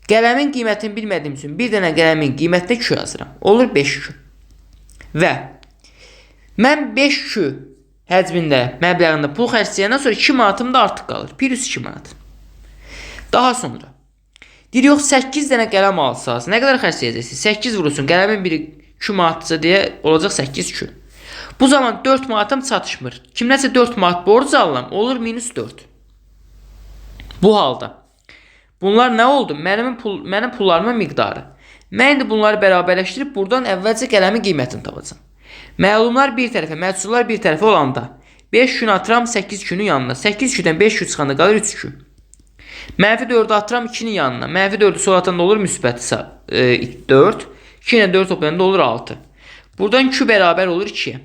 Qələmin qiymətini bilmədiyim üçün bir dənə qələmin qiymətinə 2 yazıram. Olur 5 2. Və mən 5 2 həcmində, məbləğində pul xərcləyəndən sonra 2 manatım da artıq qalır. 1-2 manat. Daha sonra deyir, yox, 8 dənə qələm alsanız, nə qədər xərcləyəcəksiniz? 8 vurulsun, qələmin biri 2 manatdırsa deyə olacaq 8 2. Bu zaman 4 manatım çatışmır. Kimləsə 4 manat borc alıram, olur -4. Bu halda bunlar nə oldu? Mənim pullarımın miqdarı. Mən indi bunları bərabərləşdirib buradan əvvəlcə qələmin qiymətini tapacağam. Məlumlar bir tərəfə, məhsullar bir tərəfə olanda 5 gün atıram 8 günün yanına. 8 gündən 5 gün çıxanda qalır 3 gün. Mənfi 4'ü atıram 2'nin yanına. Mənfi 4'ü sol atanda olur müsbət 4. 2 ilə 4 toplayanda olur 6. Buradan 2 bərabər olur 2'yə.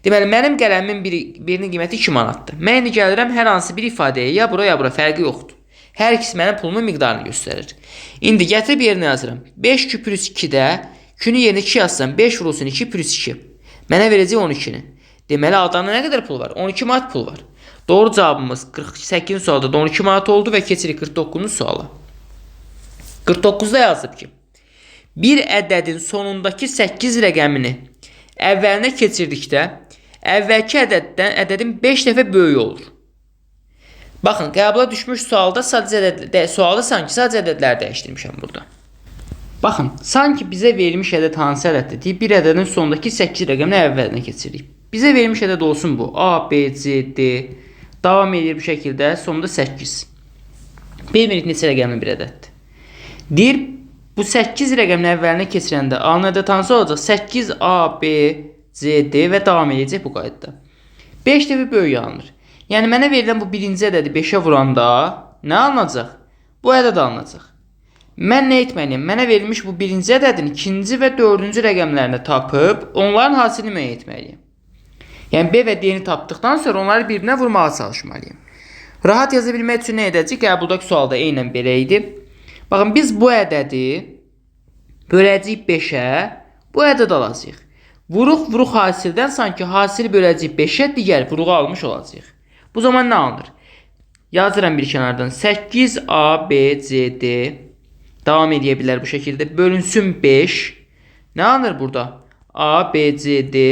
Deməli, mənim qələmimin birinin qiyməti 2 manatdır. Mən indi gəlirəm hər hansı bir ifadəyə, ya bura fərqi yoxdur. Hər ikisi mənim pulumun miqdarını göstərir. İndi gətirib yerinə yazıram. 5 2 plus 2-də 2-ni yerinə 2 yazsam 5 vurulsun 2 plus 2. Mənə verəcək 12-ni. Deməli adamda nə qədər pul var? 12 manat pul var. Doğru cavabımız 48 sualda da 12 manat oldu və keçirik 49-cu suala. 49-da yazıb ki, bir ədədin sonundakı 8 rəqəmini əvvəlinə keçirdikdə əvvəlki ədədin 5 dəfə böyüyü olur. Baxın, qəbula düşmüş sualda sadəcə ədədləri dəyişdirmişəm burada. Baxın, sanki bizə verilmiş ədəd hansı ədəddir deyib, bir ədədin sonundakı 8 rəqəmini əvvəlinə keçiririk. Bizə verilmiş ədəd olsun bu. A, B, C, D. Davam edir bu şəkildə. Sonunda 8. Bilmirik neçə rəqəmli bir ədəddir. Deyir, bu 8 rəqəmini əvvəlinə keçirəndə A-nın ədəd hansı olacaq? 8, A, B, C, D və davam edəcək bu qaydada. 5 dəfə böyük alınır. Yəni, mənə verilən bu birinci ədədi 5-ə vuranda nə alınacaq? Bu ədəd alınacaq. Mən nə etməliyim? Mənə verilmiş bu birinci ədədin ikinci və dördüncü rəqəmlərini tapıb, onların hasilini müəyyən etməliyim. Yəni, B və D-ni tapdıqdan sonra onları bir-birinə vurmağa çalışmalıyım. Rahat yaza bilmək üçün nə edəcək? Qəbuldakı sualda eynən belə idi. Baxın, biz bu ədədi böləcəyik 5-ə, bu ədəd alacaq. Vuruq hasildən sanki hasili böləcəyik 5-ə, digər vuruğu almış olacaq. Bu zaman nə alınır? Yazıram bir kənardan. 8A, B, C, D. Davam edə bilər bu şəkildə. Bölünsün 5. Nə alınır burada? A, B, C, D.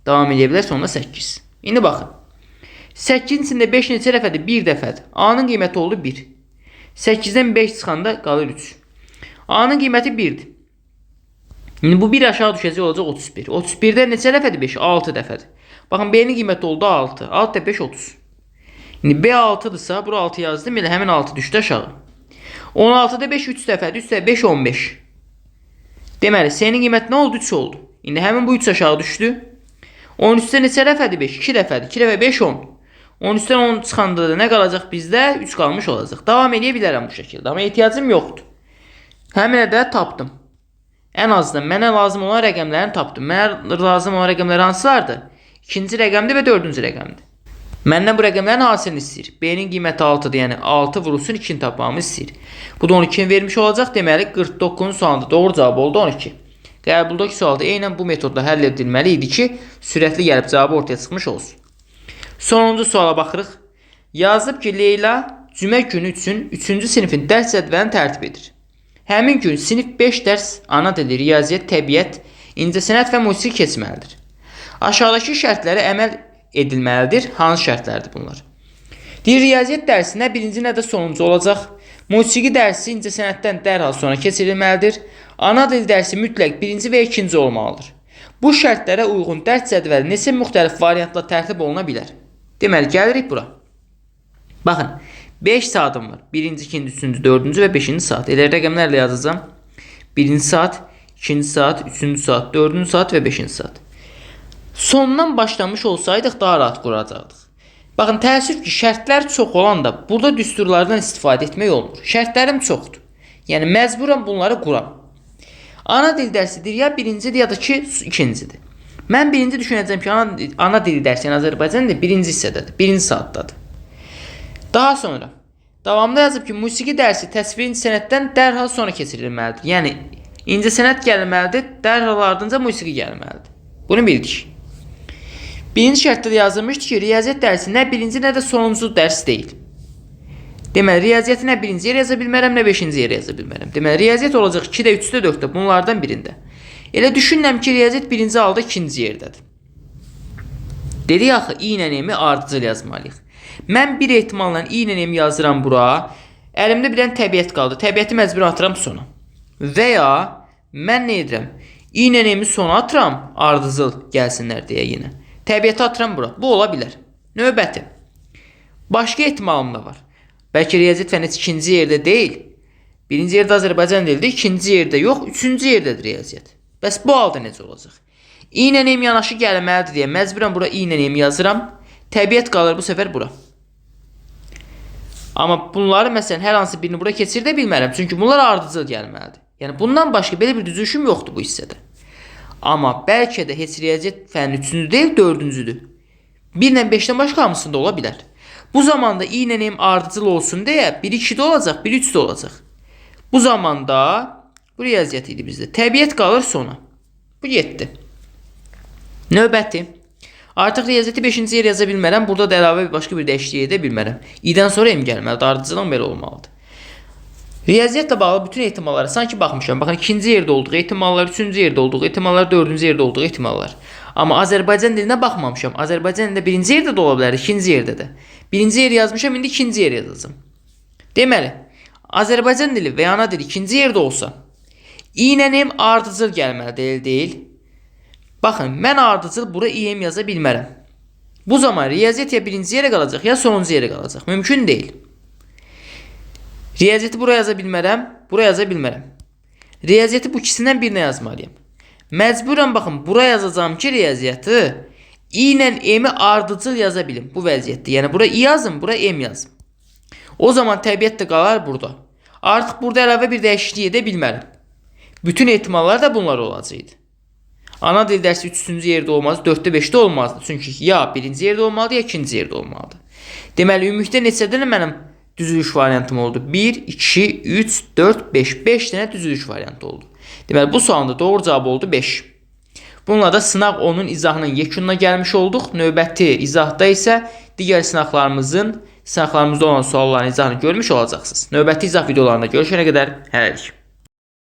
Davam edə bilər. Sonunda 8. İndi baxın. 8-in içində 5 neçə dəfədir? 1 dəfədir. A-nın qiyməti oldu 1. 8-dən 5 çıxanda qalır 3. A-nın qiyməti 1-dir. İndi bu 1 aşağı düşəcək olacaq 31. 31-də neçə dəfədir 5? 6 dəfədir. Baxın, B-nin qiyməti oldu 6. 6 da 5, 30. İndi B 6-dırsa, bura 6 yazdım. Elə həmin 6 düşdü aşağı. 16-da 5 3 dəfədir. 3 dəfə 5, 15. Deməli, C-nin qiyməti nə oldu? 3 oldu. İndi həmin bu 3 aşağı düşdü. 13-də neçə dəfədir 5? 2 dəfədir. 2 dəfə 5, 10. 13-dən 10 çıxanda da nə qalacaq bizdə? 3 qalmış olacaq. Davam edə bilərəm bu şəkildə. Amma ehtiyacım yoxdur. Həmin ədədi tapdım. Ən azından mənə lazım olan rəqəmlərini tapdım. Mənə lazım olan rəqəmlər hansılardır? İkinci rəqəmdir və dördüncü rəqəmdir. Məndən bu rəqəmlərin hasilini istəyir. B-nin qiyməti 6-dır, yəni 6 vurulsun 2-ni tapmamı istəyir. Bu da 12-ni vermiş olacaq. Deməli 49-cu sualda doğru cavab oldu 12. Qəbuldakı sualda eynən bu metodla həll edilməli idi ki, sürətli gəlib cavabı ortaya çıxmış olsun. Sonuncu suala baxırıq. Yazıb ki, Leyla cümə günü üçün 3-cü sinifin dərs cədvəlini tərtib edir. Həmin gün sinif 5 dərs ana dili, riyaziyyat, təbiət, incəsənət və musiqi keçməlidir. Aşağıdakı şərtlərə əməl edilməlidir. Hansı şərtlərdir bunlar? Deyir, riyaziyyat dərsi nə birinci, nə də sonuncu olacaq. Musiqi dərsi incəsənətdən dərhal sonra keçirilməlidir. Ana dil dərsi mütləq birinci və ikinci olmalıdır. Bu şərtlərə uyğun dərs cədvəli neçə müxtəlif variantla tərtib oluna bilər? Deməli, gəlirik bura. Baxın, 5 saatim var. 1-ci, 2-ci, 3-cü, 4-cü və 5-ci saat. Elə rəqəmlərlə yazacağam. 1-ci saat, 2-ci saat, 3-cü saat, 4-cü saat və 5-ci saat. Sondan başlamış olsaydıq daha rahat quracaqdıq. Baxın, təəssüf ki, şərtlər çox olanda burada düsturlardan istifadə etmək olmur. Şərtlərim çoxdur. Yəni, məcburam bunları quram. Ana dil dərsidir ya birincidir ya da ki, ikincidir. Mən birinci düşünəcəm ki, ana dil dərsi yəni Azərbaycan dil birinci hissədədir, birinci saatdadır. Daha sonra, davamda yazıb ki, musiqi dərsi təsvir incəsənətdən dərhal sonra keçirilməlidir. Yəni, incəsənət gəlməlidir, dərhal ardınca musiqi gəlməlidir. Bunu bildik. Birinci şərtdə də yazılmışdı ki, riyaziyyat dərsi nə birinci, nə də sonuncu dərs deyil. Deməli, riyaziyyatı nə birinci yer yaza bilmərəm, nə 5-ci yer yaza bilmərəm. Deməli, riyaziyyat olacaq 2-də, 3-də, 4-də, bunlardan birində. Elə düşünürəm ki, riyaziyyat birinci halda ikinci yerdədir. Dedik axı, i ilə m-i ardıcıl yazmalıyıq. Mən bir ehtimalla i ilə m yazıram bura. Əlimdə bilən təbiət qaldı. Təbiəti məcbur atıram sona. Və ya mən nə edirəm? i ilə m-i sona atıram, ardıcıl gəlsinlər deyə yenə. Təbiəti atıram bura. Bu ola bilər. Növbəti. Başqa ehtimalım da var. Bəlkə riyaziyyat fənni ikinci yerdə deyil. Birinci yerdə Azərbaycan dilidir, ikinci yerdə yox, üçüncü yerdədir riyaziyyat. Bəs bu halda necə olacaq? i ilə m yanaşı gəlməlidir deyə məcburam bura i ilə m yazıram. Təbiət qalır bu səfər bura. Amma bunları məsələn hər hansı birini bura keçirdə bilmərəm. Çünki bunlar ardıcıl gəlməlidir. Yəni bundan başqa belə bir düzüşüm yoxdur bu hissədə. Amma bəlkə də heç riyaziyyat fənni üçüncü deyil, dördüncüdür. 1 ilə 5-dən başqa hamısında ola bilər. Bu zamanda i ilə m ardıcıl olsun deyə 1-2-də olacaq, 1-3-də olacaq. Bu zamanda bu riyaziyyat idi bizdə. Təbiət qalır sona. Bu getdi. Növbəti. Artıq riyaziyyəti 5-ci yer yaza bilmərəm. Burada da əlavə başqa bir dəyişiklik edə bilmərəm. İ-dən sonra M gəlməlidir. Ardıcılıq belə olmalıdır. Riyaziyyatla bağlı bütün ehtimallara sanki baxmışam. Baxın, 2-ci yerdə olduğu ehtimallar, 3-cü yerdə olduğu ehtimallar, 4-cü yerdə olduğu ehtimallar. Amma Azərbaycan dilinə baxmamışam. Azərbaycan dilində 1-ci yerdə də ola bilər, 2-ci yerdə də. 1-ci yer yazmışam, indi 2-ci yer yazacağım. Deməli, Azərbaycan dili və ana dili 2-ci yerdə olsa, i ilə M ardıcıl gəlməlidir, deyil. Baxın, mən ardıcıl bura i-m yaza bilmərəm. Bu zaman riyaziyyat ya 1-ci yerə qalacaq, ya sonuncu yerə qalacaq. Mümkün deyil. Riyaziyyəti bura yaza bilmərəm, bura yaza bilmərəm. Riyaziyyəti bu ikisindən birinə yazmalıyım. Məcburən baxın, bura yazacağım ki, riyaziyyəti i ilə m-i ardıcıl yaza bilim bu vəziyyətdə. Yəni bura i yazım, bura m yazım. O zaman təbiət də qalar burada. Artıq burada əlavə bir dəyişiklik edə bilmərəm. Bütün ehtimallar da bunlar olacaqdı. Ana dil dərsi 3-cü yerdə olmaz, 4-də 5-də olmazdı. Çünki ya 1-ci yerdə olmalıdır, ya 2-ci yerdə olmalıdır. Deməli, ümumilikdə neçə dənə mənim düzülüş variantım oldu? 1, 2, 3, 4, 5. 5 dənə düzülüş variantı oldu. Deməli, bu sualın da doğru cavabı oldu 5. Bununla da sınaq 10-un izahının yekununa gəlmiş olduq. Növbəti izahda isə digər sınaqlarımızda olan sualların izahını görmüş olacaqsınız. Növbəti izah videolarında görüşənə qədər hələlik.